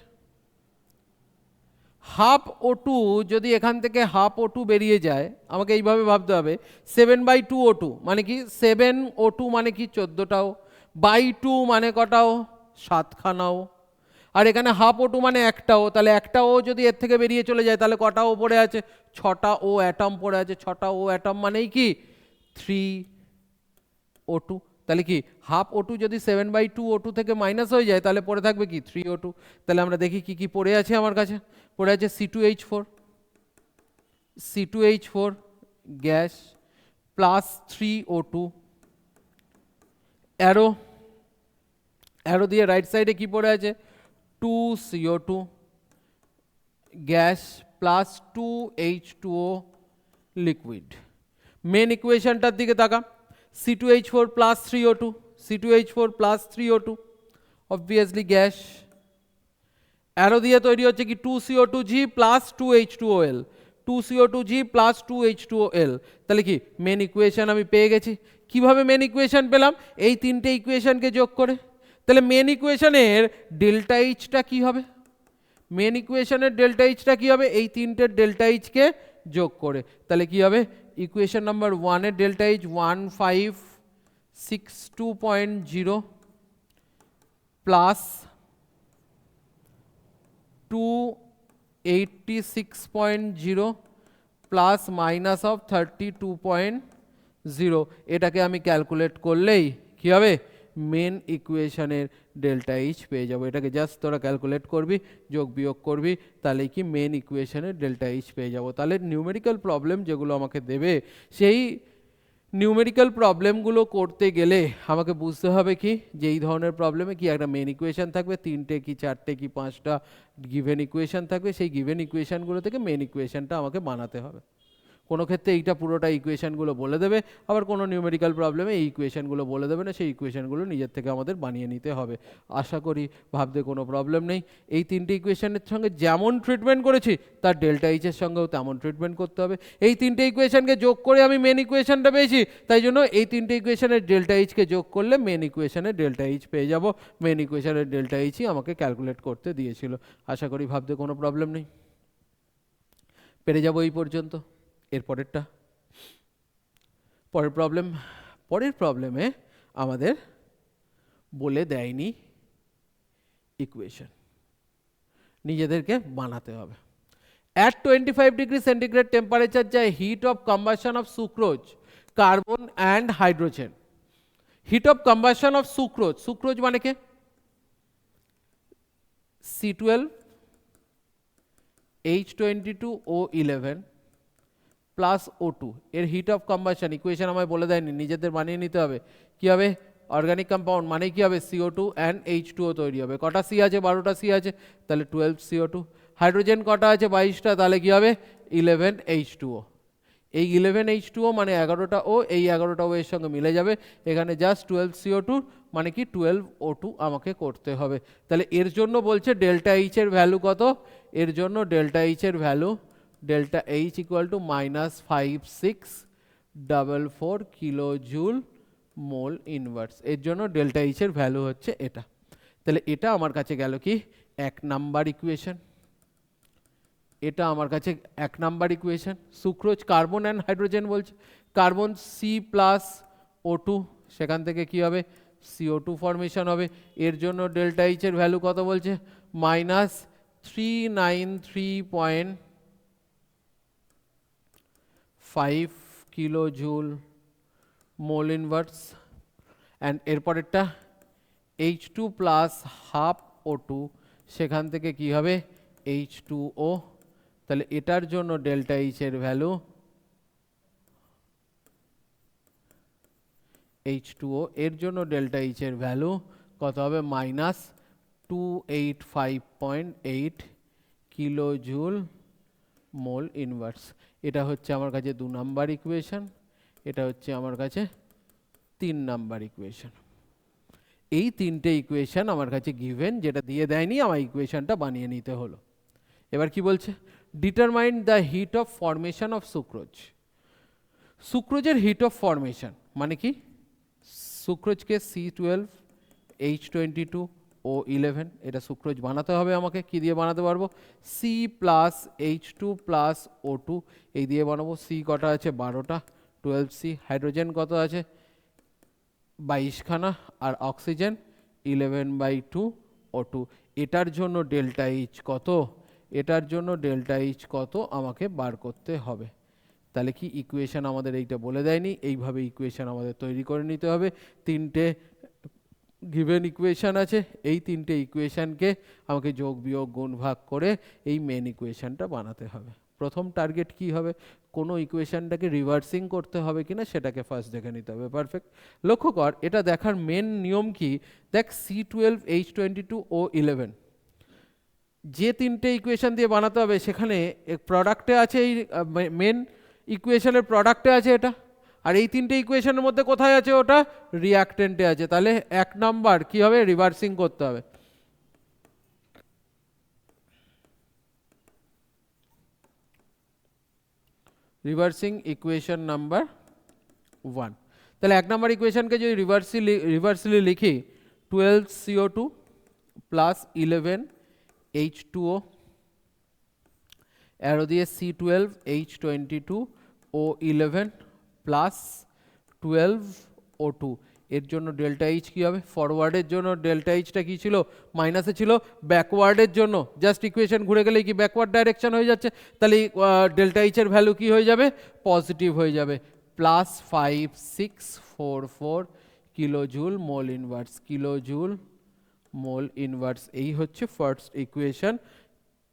Speaker 1: হাফ O2 যদি এখান থেকে হাফ O2 বেরিয়ে যায়, আমাকে এইভাবে ভাবতে হবে 7/2O2 মানে কি, 7O2 মানে কি 14টাও, বাই 2 মানে কটাও, 7খানাও। আর এখানে হাফ O2 মানে একটাও, তাহলে একটা ও যদি এর থেকে বেরিয়ে চলে যায় তাহলে কটা ও পড়ে আছে, 6টা ও অ্যাটম পড়ে আছে। 6টা ও অ্যাটম মানেই কি 3O2। তাহলে কি হাফ O2 যদি 7/2O2 থেকে মাইনাস হয়ে যায় তাহলে পড়ে থাকবে কি 3O2। তাহলে আমরা দেখি কি কি পড়ে আছে আমার কাছে, পড়ে আছে C2H4 gas plus 3O2 arrow দিয়ে রাইট সাইডে কি পড়ে আছে 2CO2 gas plus 2H2O liquid. Main ইকুয়েশনটার দিকে তাকা, C2H4 plus 3O2, C2H4 plus 3O2 obviously gas, arrow দিয়ে তৈরি হচ্ছে কি 2CO2G plus 2H2OL, 2CO2G plus 2H2OL। তাহলে কি মেন ইকুয়েশন আমি পেয়ে গেছি। কিভাবে মেন ইকুয়েশন পেলাম? এই তিনটে ইকুয়েশনকে যোগ করে। তাহলে মেন ইকুয়েশনের ডেল্টা এইচটা কি হবে? মেন ইকুয়েশনের ডেল্টা এইচটা কি হবে? এই তিনটের ডেল্টা এইচকে যোগ করে। তাহলে কি হবে? ইকুয়েশন নাম্বার 1 এর delta H 1562.0 plus 286.0 plus minus of 32.0, এটাকে আমি ক্যালকুলেট করলেই কি হবে? মেন ইকুয়েশনের ডেল্টা এইচ পেয়ে যাবো। এটাকে জাস্ট তোরা ক্যালকুলেট করবি, যোগ বিয়োগ করবি, তাহলে কি মেন ইকুয়েশনের ডেল্টা এইচ পেয়ে যাবো। তাহলে নিউমেরিক্যাল প্রবলেম যেগুলো আমাকে দেবে, সেই নিউমেরিক্যাল প্রবলেমগুলো করতে গেলে আমাকে বুঝতে হবে কি যে এই ধরনের প্রবলেমে কি একটা মেন ইকুয়েশন থাকবে, তিনটে কি চারটে কি পাঁচটা গিভেন ইকুয়েশন থাকবে, সেই গিভেন ইকুয়েশনগুলো থেকে মেন ইকুয়েশনটা আমাকে বানাতে হবে। কোনো ক্ষেত্রে এইটা পুরোটা ইকুয়েশনগুলো বলে দেবে, আবার কোনো নিউমেরিক্যাল প্রবলেমে এই ইকুয়েশনগুলো বলে দেবে না, সেই ইকুয়েশনগুলো নিজের থেকে আমাদের বানিয়ে নিতে হবে। আশা করি ভাবতে কোনো প্রবলেম নেই। এই তিনটে ইকুয়েশনের সঙ্গে যেমন ট্রিটমেন্ট করেছি তার ডেল্টা এইচের সঙ্গেও তেমন ট্রিটমেন্ট করতে হবে। এই তিনটে ইকুয়েশনকে যোগ করে আমি মেন ইকুয়েশনটা পেয়েছি, তাই জন্য এই তিনটে ইকুয়েশনের ডেল্টা এইচকে যোগ করলে মেন ইকুয়েশনের ডেল্টা এইচ পেয়ে যাব। মেন ইকুয়েশনের ডেল্টা এইচই আমাকে ক্যালকুলেট করতে দিয়েছিল। আশা করি ভাবতে কোনো প্রবলেম নেই। পেরে যাব এই পর্যন্ত। এরপরেরটা পরের প্রবলেমে আমাদের বলে দেয়নি ইকুয়েশন, নিজেদেরকে বানাতে হবে। At 25 degree centigrade temperature যায় heat of combustion of sucrose, carbon and hydrogen. Heat of combustion of sucrose মানে কে? C12 H22O11 প্লাস O2 এর হিট অফ কম্বাশন ইকুয়েশন আমায় বলে দেয়নি, নিজেদের বানিয়ে নিতে হবে। কি হবে? অর্গানিক কম্পাউন্ড মানে কি হবে? CO2 অ্যান্ড H2O তৈরি হবে। কটা সি আছে? 12টা সি আছে, তাহলে 12 CO2। হাইড্রোজেন কটা আছে? 22টা, তাহলে কি হবে? 11 H2O। এই 11 H2O মানে 11টা ও, এই 11টা ও এর সঙ্গে মিলে যাবে, এখানে জাস্ট 12 CO2 মানে কি 12 O2 আমাকে করতে হবে। তাহলে এর জন্য বলছে ডেল্টা এইচ এর ভ্যালু কত? এর জন্য ডেল্টা এইচ এর value delta H equal to -5644 kilojoule mole inverse. এর জন্য ডেল্টা এইচ এর ভ্যালু হচ্ছে এটা। তাহলে এটা আমার কাছে গেল কি 1 নাম্বার ইকুয়েশন। এটা আমার কাছে 1 number equation. Sucrose, carbon and hydrogen বলছে। কার্বন সি প্লাস O2, সেখান থেকে কি হবে? CO2 ফর্মেশন হবে। এর জন্য ডেল্টা এইচ এর ভ্যালু কত বলছে? -393.5 কিলোজুল মোল ইনভার্স। অ্যান্ড এরপরেরটা H2 প্লাস হাফ O2, সেখান থেকে কি হবে? H2O। তাহলে এটার জন্য ডেল্টা এইচ এর ভ্যালু H2O, এর জন্য ডেল্টা এইচ এর ভ্যালু কত হবে? -285.8 কিলোজুল মোল ইনভার্স। এটা হচ্ছে আমার কাছে 2 নাম্বার ইকুয়েশন, এটা হচ্ছে আমার কাছে 3 নাম্বার ইকুয়েশন। এই তিনটে ইকুয়েশন আমার কাছে গিভেন, যেটা দিয়ে দেয়নি, আমার ইকুয়েশনটা বানিয়ে নিতে হলো। এবার কি বলছে? Determine the heat of formation of sucrose. সুক্রোজের হিট অফ ফরমেশন মানে কি? সুক্রোজকে C12 H22O11, এটা সুক্রোজ বানাতে হবে আমাকে। কি দিয়ে বানাতে পারবো? C plus H2 plus O2, এই দিয়ে বানাবো। C কটা আছে? 12টা, 12C। হাইড্রোজেন কত আছে? 22খানা, আর অক্সিজেন 11/2 O2। এটার জন্য ডেল্টা এইচ কত? এটার জন্য ডেল্টা এইচ কত আমাকে বার করতে হবে। তাহলে কি ইকুয়েশন আমাদের এইটা বলে দেয়নি, এইভাবে ইকুয়েশন আমাদের তৈরি করে নিতে হবে। তিনটে গিভেন ইকুয়েশন আছে, এই তিনটে ইকুয়েশনকে আমাকে যোগ বিয়োগ গুণ ভাগ করে এই মেন ইকুয়েশনটা বানাতে হবে। প্রথম টার্গেট কি হবে? কোনো ইকুয়েশনটাকে রিভার্সিং করতে হবে কিনা সেটাকে ফার্স্ট দেখে নিতে হবে। পারফেক্ট। লক্ষ্য কর, এটা দেখার মেন নিয়ম কি? দেখ, C12 H22O11 যে তিনটে ইকুয়েশন দিয়ে বানাতে হবে, সেখানে প্রোডাক্টে আছে, এই মেন ইকুয়েশনের প্রোডাক্টে আছে এটা, আর এই তিনটে ইকুয়েশনের মধ্যে কোথায় আছে? ওটা রিঅ্যাক্টেন্টে আছে। তাহলে 1 নাম্বার কি হবে? রিভার্সিং করতে হবে। Reversing equation number 1। তাহলে 1 নম্বর ইকুয়েশনকে যদি রিভার্সলি লিখি 12CO2 প্লাস 11H2O, অ্যারো দিয়ে C12H22O11 প্লাস 12O2, এর জন্য ডেল্টা এইচ কী হবে? ফরওয়ার্ডের জন্য ডেল্টা এইচটা কী ছিল? মাইনাসে ছিল। ব্যাকওয়ার্ডের জন্য জাস্ট ইকুয়েশন ঘুরে গেলেই কি ব্যাকওয়ার্ড ডাইরেকশন হয়ে যাচ্ছে, তাহলে ডেল্টা এইচের ভ্যালু কী হয়ে যাবে? পজিটিভ হয়ে যাবে, plus 5644 kilojoule mole inverse, kilojoule mole inverse. এই হচ্ছে ফার্স্ট ইকুয়েশন,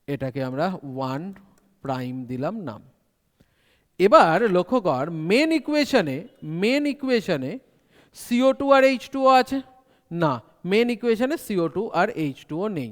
Speaker 1: এটাকে আমরা 1 প্রাইম দিলাম নাম। এবার লক্ষ্য কর মেন ইকুয়েশনে CO2 আর H2O আছে না, মেন ইকুয়েশনে CO2 আর H2O নেই,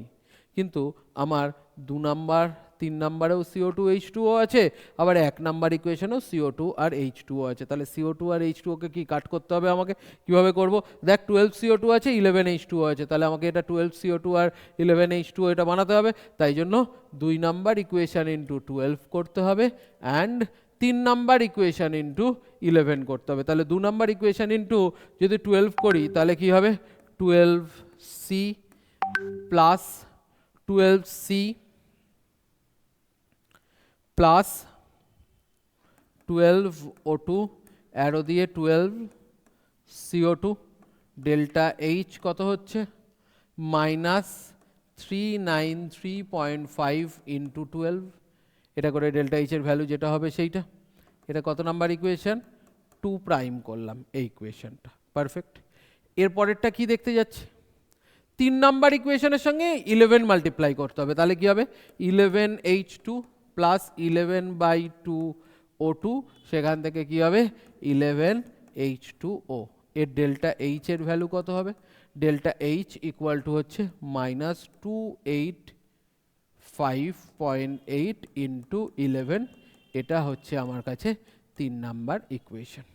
Speaker 1: কিন্তু আমার 2 নাম্বার 3 নাম্বারেও CO2 H2O আছে, আবার 1 নাম্বার ইকুয়েশনেও CO2 আর H2O আছে। তাহলে CO2 আর H2O কে কি কাট করতে হবে আমাকে? কিভাবে করব? দেখ 12CO2 আছে, 11H2O আছে, তাহলে আমাকে এটা 12CO2 আর 11H2O এটা বানাতে হবে। তাই জন্য 2 নাম্বার ইকুয়েশন ইন্টু 12 করতে হবে, অ্যান্ড 3 নাম্বার ইকুয়েশন ইন্টু 11 করতে হবে। তাহলে 2 নাম্বার ইকুয়েশন ইন্টু যদি 12 করি তাহলে কি হবে? 12C plus 12C plus 12O2, arrow দিয়ে 12CO2, ডেল্টা এইচ কত হচ্ছে? মাইনাস 393.5 ইন্টু 12, এটা করে ডেল্টা এইচের ভ্যালু যেটা হবে সেইটা। এটা কত নাম্বার ইকুয়েশন? 2 প্রাইম করলাম এই ইকুয়েশনটা, পারফেক্ট। এর পরেরটা কি দেখতে যাচ্ছে? 3 নাম্বার ইকুয়েশনের সঙ্গে 11 মাল্টিপ্লাই করতে হবে, তাহলে কি হবে? 11H2 প্লাস 11/2O2, সেখান থেকে কি হবে? 11H2O। এর ডেল্টা এইচের ভ্যালু কত হবে? ডেল্টা এইচ ইকুয়াল টু হচ্ছে মাইনাস 285.8 ইন্টু 11, এটা হচ্ছে আমার কাছে 3 নাম্বার ইকুয়েশন।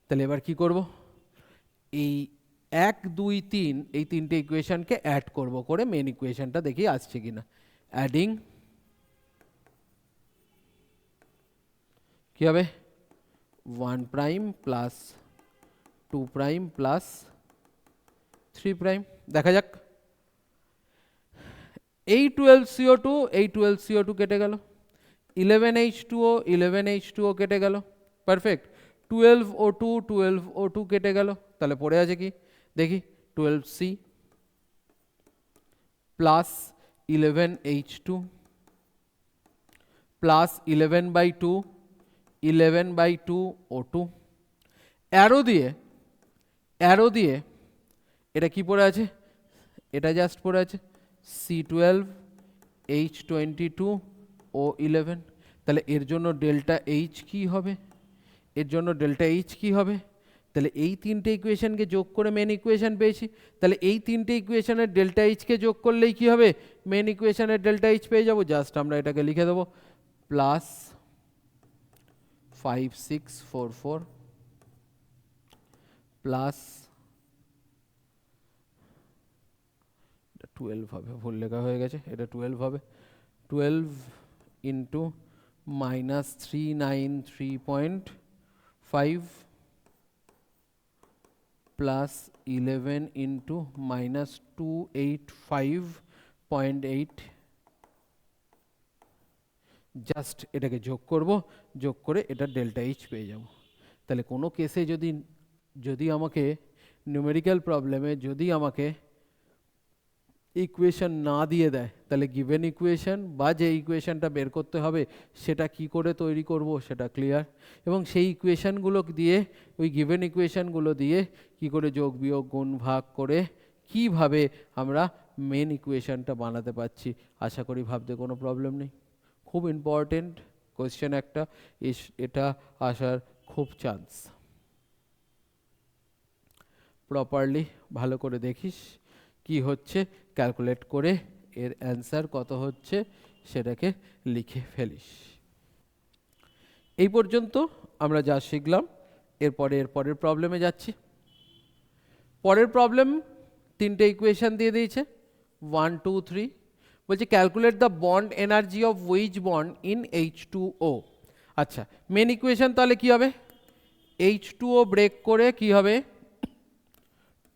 Speaker 1: তাহলে এবার কি করব? এই 1 2 3 এই তিনটে ইকুয়েশনকে অ্যাড করব, করে মেন ইকুয়েশনটা দেখি আসছে কিনা। অ্যাডিং কি হবে? 1 prime plus 2 prime plus 3 prime, দেখা যাক। এই 12CO2 কেটে গেল, 11H2O কেটে গেল, পারফেক্ট। 12O2 কেটে গেল, তাহলে পড়ে আছে কি দেখি? 12C plus 11H2 plus 11/2O2, arrow দিয়ে এটা কি পড়ে আছে? এটা জাস্ট পড়ে আছে C12H22O11, তাহলে এর জন্য ডেল্টা এইচ কি হবে? তাহলে এই তিনটে ইকুয়েশনকে যোগ করে মেন ইকুয়েশন পেয়েছি, তাহলে এই তিনটে ইকুয়েশনের ডেল্টা এইচকে যোগ করলেই কি হবে? মেন ইকুয়েশনের ডেল্টা এইচ পেয়ে যাব। জাস্ট আমরা এটাকে লিখে দেবো, প্লাস 5644 প্লাস 12 হবে, ভুল লেখা হয়ে গেছে, এটা 12 হবে, 12 into minus 393.5 plus 11 into minus 285.8, just এটাকে যোগ করব, যোগ করে এটা ডেল্টা এইচ পেয়ে যাব। তাহলে কোনো কেসে যদি আমাকে নিউমেরিক্যাল প্রবলেমে যদি আমাকে ইকুয়েশন না দিয়ে দেয়, তাহলে গিভেন ইকুয়েশন বা যে ইকুয়েশনটা বের করতে হবে সেটা কি করে তৈরি করব সেটা ক্লিয়ার, এবং সেই ইকুয়েশনগুলো দিয়ে, ওই গিভেন ইকুয়েশনগুলো দিয়ে কি করে যোগ বিয়োগ গুণ ভাগ করে কিভাবে আমরা মেন ইকুয়েশনটা বানাতে পারছি, আশা করি ভাবতে কোনো প্রবলেম নেই। খুব ইম্পর্টেন্ট কোয়েশ্চেন একটা, এটা আসার খুব চান্স। প্রপারলি ভালো করে দেখিস কি হচ্ছে, ক্যালকুলেট করে এর অ্যান্সার কত হচ্ছে সেটাকে লিখে ফেলিস। এই পর্যন্ত আমরা যা শিখলাম, এরপরের প্রবলেমে যাচ্ছি। পরের প্রবলেম 3টে ইকুয়েশন দিয়ে দিয়েছে, 1 2 3, বলছে calculate the bond energy of which bond in H2O। আচ্ছা, মেন ইকুয়েশন তাহলে কি হবে, H2O ব্রেক করে কি হবে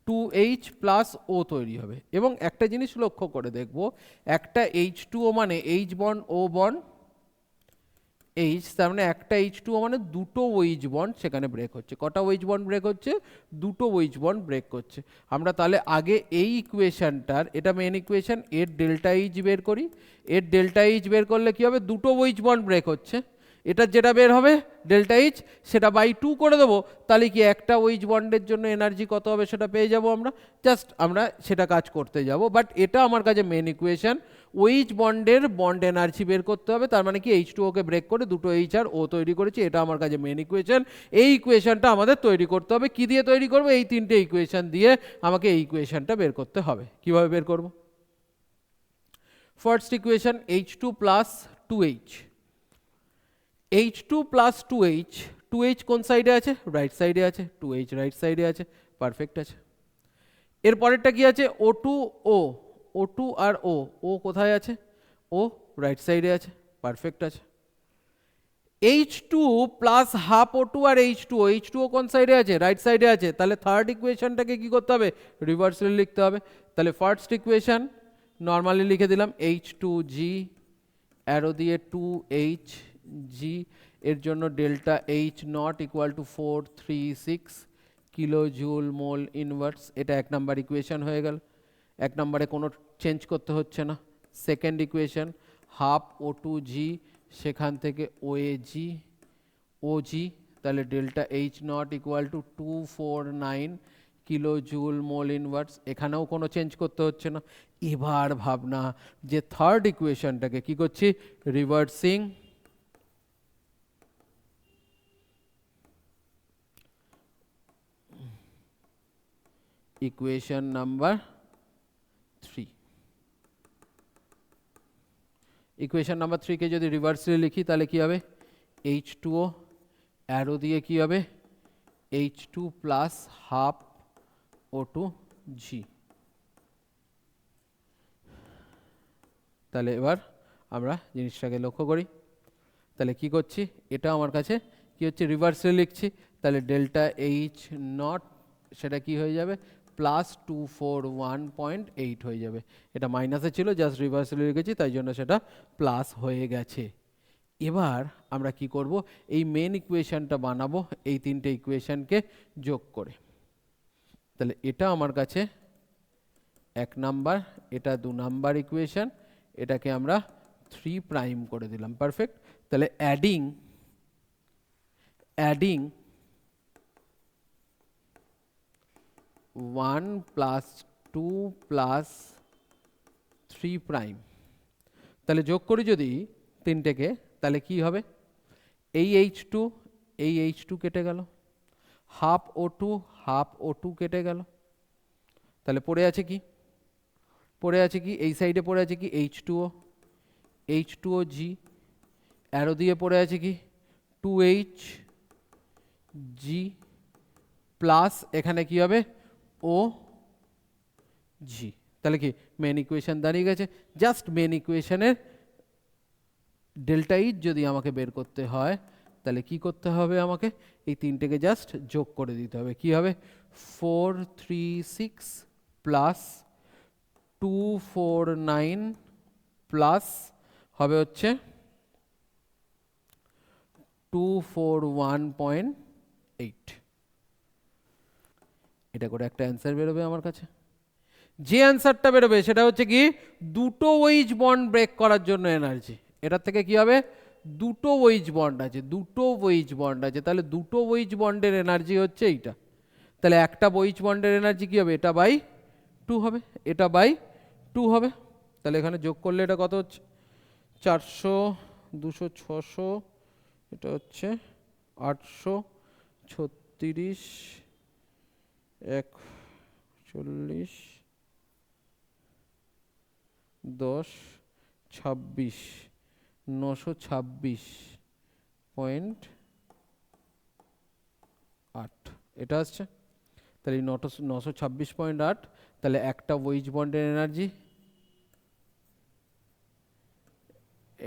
Speaker 1: 2H প্লাস ও তৈরি হবে। এবং একটা জিনিস লক্ষ্য করে দেখব, একটা H2O মানে H বন্ড ও বন্ড H, তার মানে একটা H2O মানে দুটো ওইচ বন্ড সেখানে ব্রেক হচ্ছে। কটা ওইচ বন্ড ব্রেক হচ্ছে, দুটো ওইচ বন্ড ব্রেক করছে। আমরা তাহলে আগে এই ইকুয়েশনটার, এটা মেন ইকুয়েশন, এর ডেল্টা এইচ বের করি। এর ডেল্টা এইচ বের করলে কি হবে, দুটো ওইচ বন্ড ব্রেক হচ্ছে, এটার যেটা বের হবে ডেল্টা এইচ সেটা বাই 2 করে দেবো, তাহলে কি একটা ওইচ বন্ডের জন্য এনার্জি কত হবে সেটা পেয়ে যাব আমরা। জাস্ট আমরা সেটা কাজ করতে যাব, বাট এটা আমার কাছে মেন ইকুয়েশন। ওইচ বন্ডের বন্ড এনার্জি বের করতে হবে, তার মানে কি H2O কে ব্রেক করে দুটো এইচ আর ও তৈরি করেছি, এটা আমার কাছে মেন ইকুয়েশন। এই ইকুয়েশনটা আমাদের তৈরি করতে হবে। কি দিয়ে তৈরি করবো, এই তিনটে ইকুয়েশন দিয়ে আমাকে এই ইকুয়েশনটা বের করতে হবে। কিভাবে বের করব, first equation H2 plus 2H, H2 plus 2H, 2H কোন সাইডে আছে, রাইট সাইডে আছে, 2H রাইট সাইডে আছে, পারফেক্ট আছে। এর পরেরটা কি আছে, O2O, O2 আর ও কোথায় আছে, ও রাইট সাইডে আছে, পারফেক্ট আছে। H2 প্লাস হাফ O2 আর H2O, H2O কোন সাইডে আছে, রাইট সাইডে আছে, তাহলে থার্ড ইকুয়েশনটাকে কি করতে হবে, রিভার্সালি লিখতে হবে। তাহলে ফার্স্ট ইকুয়েশন নর্মালি লিখে দিলাম H2G, অ্যারো দিয়ে 2HG, এর জন্য delta H not equal to 436 kilo joule mole inverse. এটা এক নাম্বার ইকুয়েশন হয়ে গেল, এক নম্বরে কোনো চেঞ্জ করতে হচ্ছে না। সেকেন্ড ইকুয়েশন হাফ O2G, সেখান থেকে OG, তাহলে delta H not equal to 249 kilo joule mole inverse, এখানেও কোনো চেঞ্জ করতে হচ্ছে না। এবার ভাবনা যে থার্ড ইকুয়েশনটাকে কি করছি, reversing equation number 3। Equation number 3 কে যদি রিভার্সলি লিখি তাহলে কি হবে, H2O অ্যারো দিয়ে কি হবে H2 প্লাস হাফ O2G। তাহলে এবার আমরা জিনিসটাকে লক্ষ্য করি, তাহলে কি করছি, এটা আমার কাছে কি হচ্ছে, রিভার্সলি লিখছি, তাহলে ডেল্টা H নট সেটা কি হয়ে যাবে, প্লাস 241.8 হয়ে যাবে। এটা মাইনাসে ছিল, জাস্ট রিভার্সলি লিখেছি তাই জন্য সেটা প্লাস হয়ে গেছে। এবার আমরা কি করব, এই মেন ইকুয়েশনটা বানাবো এই তিনটে ইকুয়েশনকে যোগ করে। তাহলে এটা আমার কাছে এক নাম্বার, এটা 2 নাম্বার ইকুয়েশন, এটাকে আমরা 3 প্রাইম করে দিলাম, পারফেক্ট। তাহলে অ্যাডিং 1 প্লাস 2 প্লাস 3 প্রাইম, তাহলে যোগ করি যদি তিনটেকে, তাহলে কি হবে, এই H2 কেটে গেল, হাফ O2 কেটে গেল, তাহলে পড়ে আছে কি, এই সাইডে পড়ে আছে কি H2OG, অ্যারো দিয়ে পড়ে আছে কি 2HG প্লাস এখানে কি হবে OG। তাহলে কি মেন ইকুয়েশন দাঁড়িয়ে গেছে। জাস্ট মেন ইকুয়েশনের ডেল্টা এইচ যদি আমাকে বের করতে হয় তাহলে কি করতে হবে, আমাকে এই তিনটেকে জাস্ট যোগ করে দিতে হবে। কি হবে, 436 প্লাস 249 প্লাস হবে হচ্ছে 241.8। এটা করে একটা অ্যান্সার বেরোবে আমার কাছে। যে অ্যান্সারটা বেরোবে সেটা হচ্ছে কি, দুটো ওইচ বন্ড ব্রেক করার জন্য এনার্জি। এটার থেকে কি হবে, দুটো ওইচ বন্ড আছে, তাহলে দুটো ওইচ বন্ডের এনার্জি হচ্ছে এইটা। তাহলে একটা ওইচ বন্ডের এনার্জি কি হবে, এটা বাই 2 হবে, এটা বাই 2 হবে। তাহলে এখানে যোগ করলে এটা কত হচ্ছে, 400, 200, 600, এটা হচ্ছে 836, 140, 10, 26, 926.8 এটা আসছে। তাহলে 926.8, তাহলে একটা ওইচ বন্ডের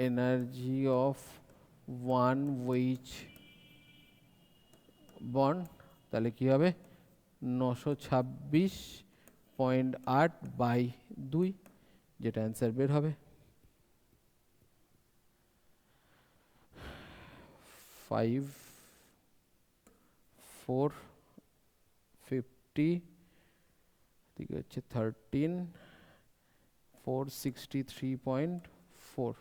Speaker 1: energy of one OH bond, তাহলে কি হবে 926.8/2, যেটা অ্যান্সার বের হবে 5450 দিকে হচ্ছে 13463.4,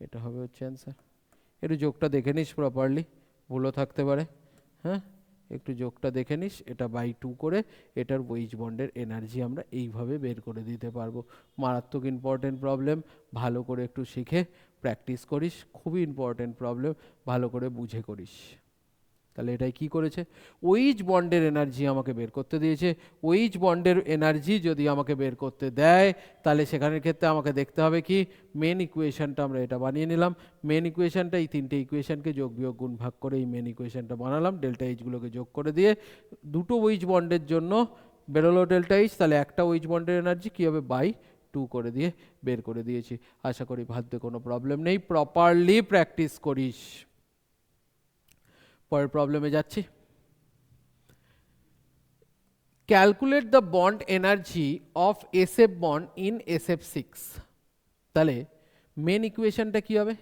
Speaker 1: এটা হবে হচ্ছে অ্যান্সার। একটু যোগটা দেখে নিস প্রপারলি, ভুলও থাকতে পারে। হ্যাঁ, একটু যোগটা দেখে নিস, এটা বাই 2 করে এটার ওয়েজ বন্ডের এনার্জি আমরা এইভাবে বের করে দিতে পারবো। মারাত্মক ইম্পর্টেন্ট প্রবলেম, ভালো করে একটু শিখে প্র্যাকটিস করিস, খুবই ইম্পর্টেন্ট প্রবলেম, ভালো করে বুঝে করিস। তাহলে এটাই কি করেছে, ওইচ বন্ডের এনার্জি আমাকে বের করতে দিয়েছে। ওইচ বন্ডের এনার্জি যদি আমাকে বের করতে দেয়, তাহলে সেখানের ক্ষেত্রে আমাকে দেখতে হবে কি, মেন ইকুয়েশনটা আমরা এটা বানিয়ে নিলাম। মেন ইকুয়েশনটা এই তিনটে ইকুয়েশনকে যোগ বিয়োগ গুণ ভাগ করে এই মেন ইকুয়েশনটা বানালাম, ডেল্টা এইচগুলোকে যোগ করে দিয়ে দুটো ওইচ বন্ডের জন্য বেরোলো ডেল্টা এইচ, তাহলে একটা ওইচ বন্ডের এনার্জি কী হবে বাই 2 করে দিয়ে বের করে দিয়েছি। আশা করি ভাবতে কোনো প্রবলেম নেই, প্রপারলি প্র্যাকটিস করিস। পরের প্রবলেমে যাচ্ছি। Calculate the bond energy of SF bond in SF6। তাহলে মেন ইকুয়েশনটা কি হবে,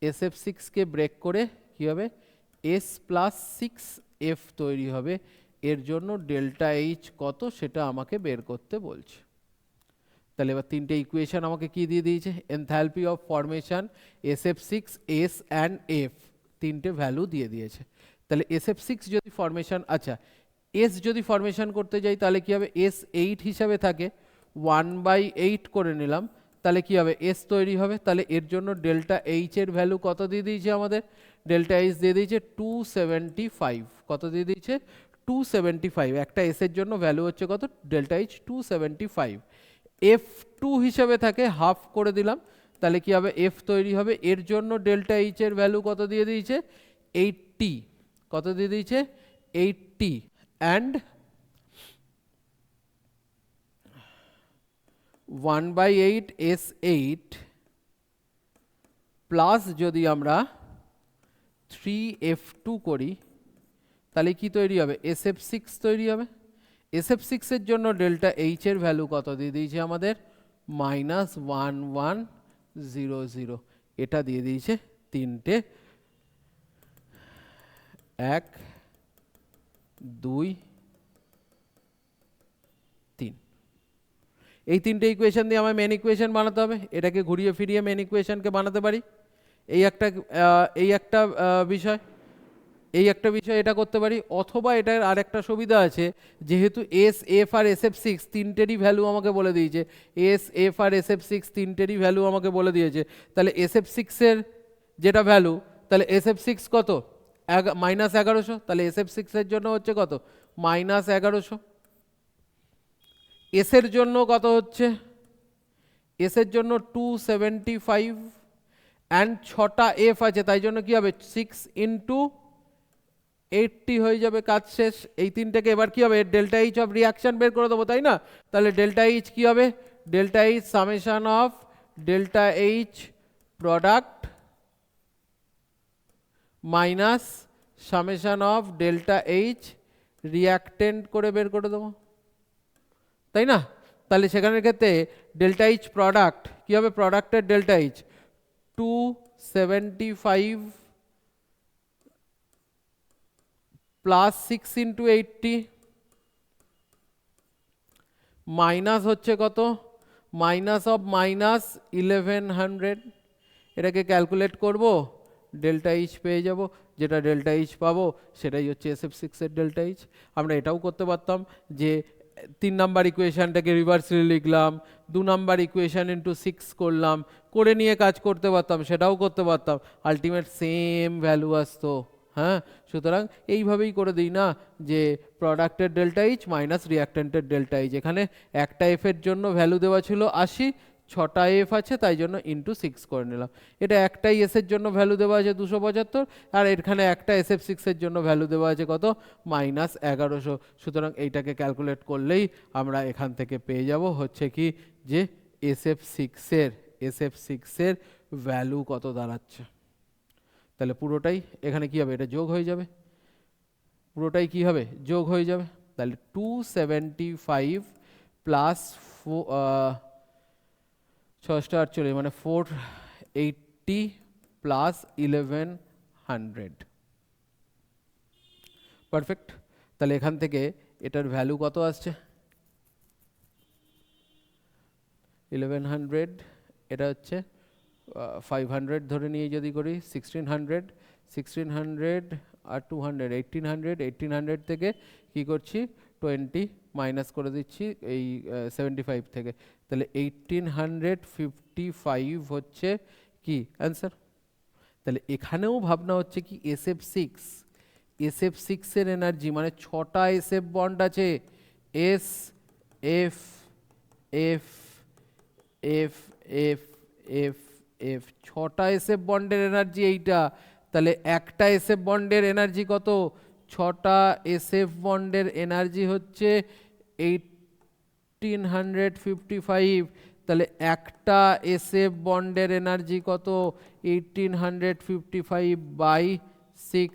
Speaker 1: SF6 কে ব্রেক করে কি হবে S+6F তৈরি হবে, এর জন্য ডেল্টা এইচ কত সেটা আমাকে বের করতে বলছে। তাহলে এবার তিনটে ইকুয়েশন আমাকে কি দিয়ে দিয়েছে, enthalpy of formation SF6, S and F, তিনটে ভ্যালু দিয়ে দিয়েছে। তাহলে SF6 যদি ফরমেশন, আচ্ছা S যদি ফরমেশন করতে যাই তাহলে কি হবে, S8 হিসাবে থাকে, 1/8 করে নিলাম, তাহলে কি হবে S তৈরি হবে। তাহলে এর জন্য ডেল্টা এইচ এর ভ্যালু কত দিয়ে দিয়েছে আমাদের, ডেল্টা এইচ দিয়ে দিয়েছে 275, কত দিয়ে দিয়েছে 275, একটা S এর জন্য ভ্যালু হচ্ছে কত, ডেল্টা এইচ 275। F2 হিসাবে থাকে, হাফ করে দিলাম, তাহলে কি হবে F তৈরি হবে, এর জন্য ডেল্টা এইচ এর ভ্যালু কত দিয়ে দিয়েছে 80, কত দিয়ে দিয়েছে 80, অ্যান্ড 1/8 S8 প্লাস যদি আমরা 3F2 করি তাহলে কি তৈরি হবে, SF6 তৈরি হবে। SF6 এর জন্য ডেল্টা এইচ এর ভ্যালু কত দিয়ে দিয়েছে আমাদের -1100, এটা দিয়ে দিয়েছে তিনটে, 1 2 3, এই তিনটে ইকুয়েশন দিয়ে আমার মেন ইকুয়েশন বানাতে হবে। এটাকে ঘুরিয়ে ফিরিয়ে মেন ইকুয়েশনকে বানাতে পারি, এই একটা বিষয়, এটা করতে পারি। অথবা এটার আরেকটা সুবিধা আছে, যেহেতু SF আর SF6 তিনটেরই ভ্যালু আমাকে বলে দিয়েছে, SF আর SF6 তিনটেরই ভ্যালু আমাকে বলে দিয়েছে, তাহলে SF6 এর যেটা ভ্যালু, তাহলে SF6 কত -1100, তাহলে SF6 এর জন্য হচ্ছে কত -1100। এস এর জন্য কত হচ্ছে, এস এর জন্য 275, অ্যান্ড 6টা এফ আছে, তাই জন্য কি হবে 6 × 80 হয়ে যাবে, কাজ শেষ। এই তিনটাকে এবার কি হবে, ডেল্টা এইচ অফ রিয়াকশন বের করে দেবো, তাই না। তাহলে ডেল্টা এইচ কি হবে, delta H summation of delta H product minus summation of delta H reactant করে বের করে দেবো, তাই না। তাহলে সেখানের ক্ষেত্রে ডেল্টা এইচ প্রোডাক্ট কি হবে, প্রোডাক্টের ডেল্টা এইচ 275 প্লাস 6 × 80 মাইনাস হচ্ছে কত, মাইনাস অফ -1100, এটাকে ক্যালকুলেট করব, ডেল্টা এইচ পেয়ে যাব, যেটা ডেল্টা এইচ পাবো সেটাই হচ্ছে SF6 এর ডেল্টা এইচ। আমরা এটাও করতে পারতাম যে 3 নাম্বার ইকুয়েশনটাকে রিভার্সলি লিখলাম, 2 নাম্বার ইকুয়েশন × 6 করলাম, করে নিয়ে কাজ করতে পারতাম, সেটাও করতে পারতাম, আলটিমেট সেম ভ্যালু আসতো। হ্যাঁ, সুতরাং এইভাবেই করে দিই না, যে প্রোডাক্টের ডেল্টা এইচ মাইনাস রিয়াক্ট্যান্টের ডেল্টা এইচ, এখানে একটা এফ এর জন্য ভ্যালু দেওয়া ছিল 80, 6টা এফ আছে তাই জন্য × 6 করে নিলাম। এটা একটাই এস এর জন্য ভ্যালু দেওয়া আছে 275, আর এখানে একটা SF6 এর জন্য ভ্যালু দেওয়া আছে কত -1100। সুতরাং এইটাকে ক্যালকুলেট করলেই আমরা এখান থেকে পেয়ে যাব হচ্ছে কি, যে SF6 এর ভ্যালু কত দাঁড়াচ্ছে। তাহলে পুরোটাই এখানে কি হবে, এটা যোগ হয়ে যাবে, পুরোটাই কি হবে, যোগ হয়ে যাবে। তাহলে 275 প্লাস 648 মানে 480 প্লাস 1100, পারফেক্ট। তাহলে এখান থেকে এটার ভ্যালু কত আসছে, 1100, এটা হচ্ছে 500 ধরে নিয়ে যদি করি 1600 আর 200 1800 থেকে কি করছি 20 মাইনাস করে দিচ্ছি এই 75 থেকে, তাহলে 1855 হচ্ছে কি অ্যান্সার। তাহলে এখানেও ভাবনা হচ্ছে কি SF6 এর এনার্জি মানে 6টা SF বন্ড আছে, S F F F F F F 6টা SF বন্ডের এনার্জি এইটা। তাহলে একটা SF বন্ডের এনার্জি কত, 6টা SF বন্ডের এনার্জি হচ্ছে 1855, তাহলে একটা SF বন্ডের এনার্জি কত 1855 বাই 6,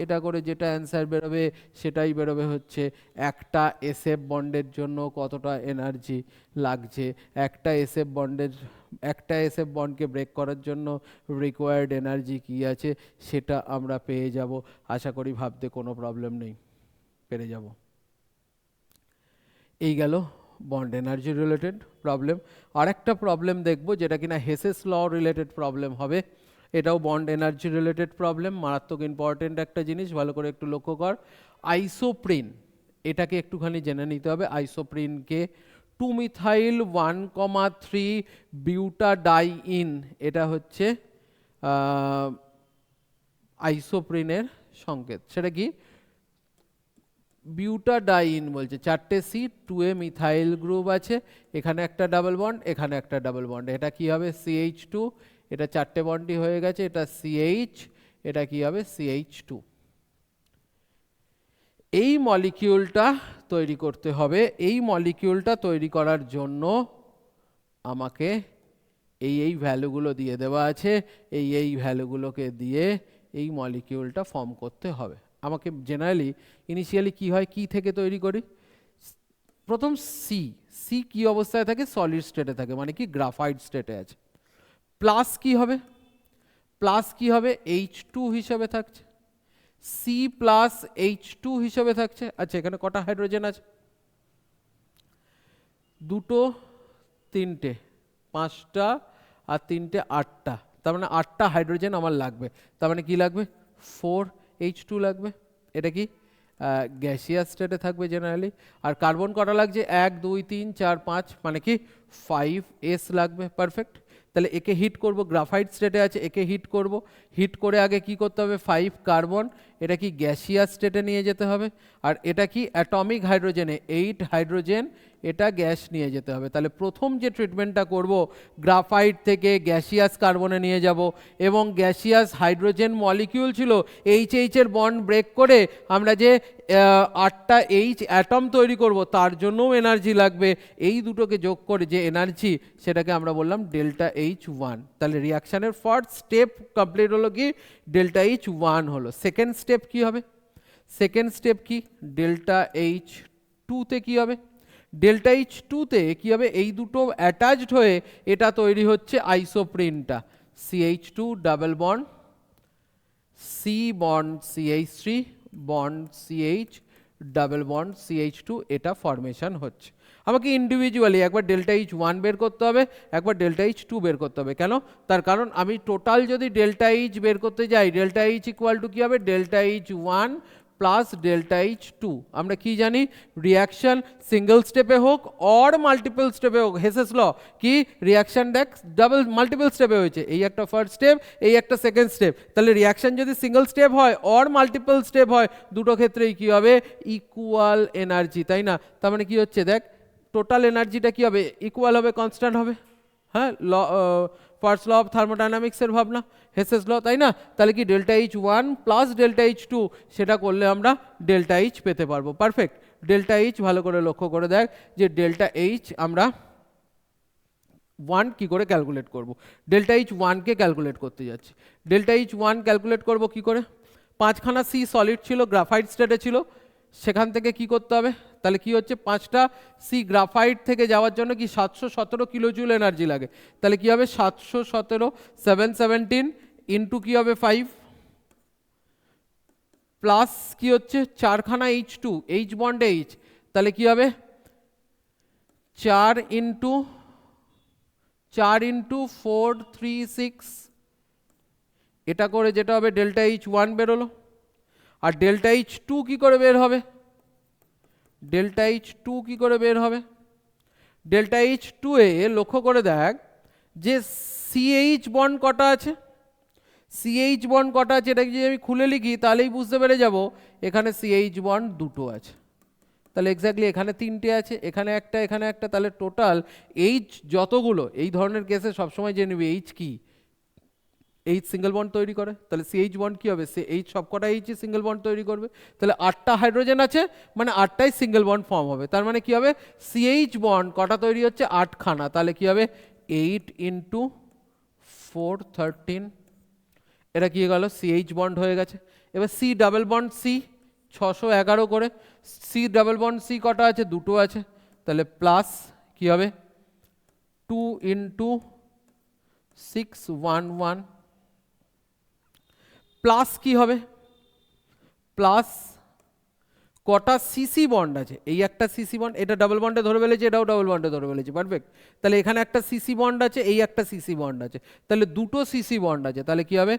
Speaker 1: এটা করে যেটা অ্যান্সার বেরোবে সেটাই বেরোবে হচ্ছে একটা SF বন্ডের জন্য কতটা এনার্জি লাগছে, একটা SF বন্ডকে ব্রেক করার জন্য রিকোয়ার্ড এনার্জি কি আছে সেটা আমরা পেয়ে যাব। আশা করি ভাবতে কোনো প্রবলেম নেই, পেরে যাব। এই গেল বন্ড এনার্জি রিলেটেড প্রবলেম। আর একটা প্রবলেম দেখব যেটা কিনা হেসেস ল রিলেটেড প্রবলেম হবে, এটাও বন্ড এনার্জি রিলেটেড প্রবলেম, মারাত্মক ইম্পর্টেন্ট একটা জিনিস, ভালো করে একটু লক্ষ্য কর। আইসোপ্রিন, এটাকে একটুখানি জেনে নিতে হবে। আইসোপ্রিনকে 2মিথাইল 1,3 বিউটাডাইইন, এটা হচ্ছে আইসোপ্রিনের সংকেত। সেটা কি, বিউটাডাইন বলছে, 4টে সি 2A মিথাইল গ্রুপ আছে, এখানে একটা ডাবল বন্ড, এখানে একটা ডাবল বন্ড, এটা কি হবে CH2, এটা 4টে বন্ডই হয়ে গেছে, এটা CH, এটা কি হবে CH2। এই মলিকিউলটা তৈরি করতে হবে, এই মলিকিউলটা তৈরি করার জন্য আমাকে এই ভ্যালুগুলো দিয়ে দেওয়া আছে, এই ভ্যালুগুলোকে দিয়ে এই মলিকিউলটা ফর্ম করতে হবে আমাকে। জেনারেলি ইনিশিয়ালি কি হয়, কি থেকে তৈরি করি, প্রথম সি কি অবস্থায় থাকে, সলিড স্টেটে থাকে, মানে কি গ্রাফাইট স্টেটে আছে। প্লাস কি হবে, H2 হিসাবে থাকছে, সি প্লাস H2 হিসাবে থাকছে। আচ্ছা এখানে কটা হাইড্রোজেন আছে, 2টো 3টে 5টা আর 3টে 8টা, তার মানে 8টা হাইড্রোজেন আমার লাগবে, তার মানে কি লাগবে 4H2 লাগবে। এটা কি গ্যাসিয়াস স্টেটে থাকবে জেনারেলি। আর কার্বন কটা লাগছে, 1 2 3 4 5, মানে কি 5s লাগবে, পারফেক্ট। তাহলে একে হিট করব, গ্রাফাইট স্টেটে আছে, একে হিট করব, হিট করে আগে কি করতে হবে 5 কার্বন, এটা কি গ্যাসিয়াস স্টেটে নিয়ে যেতে হবে। আর এটা কি অ্যাটমিক হাইড্রোজেনে 8 হাইড্রোজেন, এটা গ্যাস নিয়ে যেতে হবে। তাহলে প্রথম যে ট্রিটমেন্টটা করব, গ্রাফাইট থেকে গ্যাসিয়াস কার্বনে নিয়ে যাব, এবং গ্যাসিয়াস হাইড্রোজেন মলিকিউল ছিল, এইচ এর বন্ড ব্রেক করে আমরা যে 8টা H অ্যাটম তৈরি করব, তার জন্যও এনার্জি লাগবে। এই দুটোকে যোগ করে যে এনার্জি, সেটাকে আমরা বললাম ডেল্টা H1। তাহলে রিয়াকশানের ফার্স্ট স্টেপ কমপ্লিট হলো, কি ডেল্টা H1 হলো। সেকেন্ড স্টেপ কি হবে, সেকেন্ড স্টেপ কি, ডেল্টা H2 তে কি হবে, ডেল্টা H2 তে কি হবে, এই দুটো অ্যাটাচড হয়ে এটা তৈরি হচ্ছে আইসোপ্রিনটা, CH2 double bond, C bond CH3 bond CH double bond CH2, এটা ফরমেশন হচ্ছে। আমাকে ইন্ডিভিজুয়ালি একবার ডেল্টা H1 বের করতে হবে, একবার ডেল্টা H2 বের করতে হবে। কেন, তার কারণ আমি টোটাল যদি ডেল্টা H বের করতে যাই, ডেল্টা H ইকুয়াল টু কি হবে, delta H1 plus delta H2। আমরা কি জানি, রিয়াকশন সিঙ্গেল স্টেপে হোক অর মাল্টিপল স্টেপে হোক, হেসেস ল কি রিয়াকশন দেখ ডাবল মাল্টিপল স্টেপে হয়েছে, এই একটা ফার্স্ট স্টেপ, এই একটা সেকেন্ড স্টেপ। তাহলে রিয়াকশন যদি সিঙ্গেল স্টেপ হয় অর মাল্টিপল স্টেপ হয়, দুটো ক্ষেত্রেই কি হবে, ইকুয়াল এনার্জি, তাই না। তার মানে কি হচ্ছে, দেখ টোটাল এনার্জিটা কি হবে, ইকুয়াল হবে, কনস্ট্যান্ট হবে। হ্যাঁ, ফার্স্ট ল অফ থার্মোডাইনামিক্সের ভাবনা, হেসেস ল, তাই না। তাহলে কি delta H1 plus delta H2, সেটা করলে আমরা ডেল্টা H পেতে পারবো, পারফেক্ট। ডেল্টা H ভালো করে লক্ষ্য করে দেখ, যে ডেল্টা H আমরা ওয়ান কী করে ক্যালকুলেট করব, ডেল্টা এইচ ওয়ানকে ক্যালকুলেট করতে যাচ্ছি। ডেল্টা এইচ ওয়ান ক্যালকুলেট করব কী করে, 5খানা সি সলিড ছিল, গ্রাফাইট স্টেটে ছিল, সেখান থেকে কি করতে হবে, তাহলে কি হচ্ছে 5টা সি গ্রাফাইট থেকে যাওয়ার জন্য কি 717 কিলো জুল এনার্জি লাগে, তাহলে কি হবে 717 717 ইন্টু কি হবে 5 প্লাস কি হচ্ছে 4খানা H2 H বন্ড H, তাহলে কি হবে 4 ইন্টু 4 × 4 3 6, এটা করে যেটা হবে ডেল্টা এইচ ওয়ান বেরোলো। আর ডেল্টা এইচ টু কী করে বের হবে, ডেল্টা এইচ টু কী করে বের হবে, ডেল্টা এইচ টু এ লক্ষ্য করে দেখ যে সিএইচ বন্ড কটা আছে, সিএইচ বন্ড কটা আছে এটা যদি আমি খুলে লিখি তাহলেই বুঝতে পেরে যাব এখানে সিএইচ বন্ড দুটো আছে, তাহলে এক্স্যাক্টলি এখানে 3টে আছে, এখানে একটা, তাহলে টোটাল এইচ যতগুলো এই ধরনের কেসে সবসময় জেনে নিবি এইচ কি, এইচ সিঙ্গেল বন্ড তৈরি করে, তাহলে সিএইচ বন্ড কী হবে, সে এইচ সবকটা এইচই সিঙ্গেল বন্ড তৈরি করবে, তাহলে 8টা হাইড্রোজেন আছে মানে 8টাই সিঙ্গেল বন্ড ফর্ম হবে, তার মানে কী হবে সিএইচ বন্ড কটা তৈরি হচ্ছে 8খানা, তাহলে কী হবে 8 × 4 13, এটা কী গেল সিএইচ বন্ড হয়ে গেছে। এবার সি ডাবল বন্ড সি 611 করে, সি ডাবল বন্ড সি কটা আছে, দুটো আছে, তাহলে প্লাস কী হবে 2 × 611 প্লাস কি হবে, প্লাস কটা সিসি বন্ড আছে, এই একটা সিসি বন্ড, এটা ডাবল বন্ডে ধরে ফেলেছে, এটাও ডাবল বন্ডে ধরে ফেলেছে, পারফেক্ট, তাহলে এখানে একটা সিসি বন্ড আছে, এই একটা সিসি বন্ড আছে, তাহলে দুটো সিসি বন্ড আছে, তাহলে কি হবে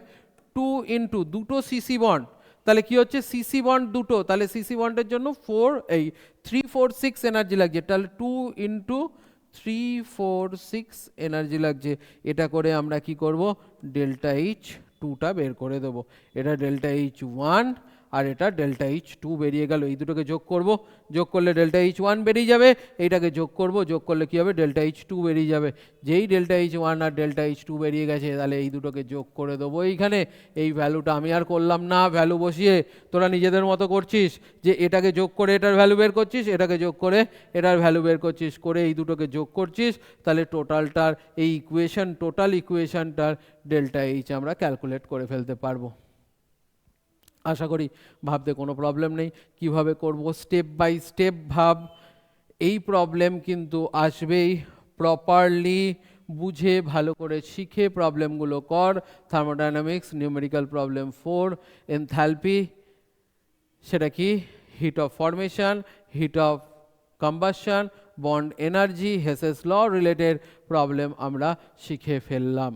Speaker 1: 2 × দুটো সিসি বন্ড, তাহলে কি হচ্ছে সিসি বন্ড দুটো, তাহলে সিসি বন্ডের জন্য 3 4 6 এনার্জি লাগছে, তাহলে 2 × 3 4 6 এনার্জি লাগছে, এটা করে আমরা কি করব ডেল্টা এইচ টুটা বের করে দেবো, এটা ডেল্টা এইচ ওয়ান আর এটা ডেল্টা এইচ টু বেরিয়ে গেল, এই দুটোকে যোগ করব, যোগ করলে ডেল্টা এইচ ওয়ান বেরিয়ে যাবে, এইটাকে যোগ করব, যোগ করলে কী হবে ডেল্টা এইচ টু বেরিয়ে যাবে, যেই ডেল্টা এইচ ওয়ান আর ডেল্টা এইচ টু বেরিয়ে গেছে তাহলে এই দুটোকে যোগ করে দেবো এইখানে, এই ভ্যালুটা আমি আর করলাম না, ভ্যালু বসিয়ে তোরা নিজেদের মতো করছিস যে এটাকে যোগ করে এটার ভ্যালু বের করছিস, এটাকে যোগ করে এটার ভ্যালু বের করছিস, করে এই দুটোকে যোগ করছিস, তাহলে টোটালটার এই ইকুয়েশন টোটাল ইকুয়েশনটার ডেল্টা এইচ আমরা ক্যালকুলেট করে ফেলতে পারবো। আশা করি ভাবতে কোনো প্রবলেম নেই, কিভাবে করব স্টেপ বাই স্টেপ ভাব, এই প্রবলেম কিন্তু আসবেই, প্রপারলি বুঝে ভালো করে শিখে প্রবলেমগুলো কর। থার্মোডাইনামিক্স নিউমেরিক্যাল প্রবলেম 4, এনথ্যালপি সেটা কি heat of formation, heat of combustion, bond energy, Hess's law related problem আমরা শিখে ফেললাম।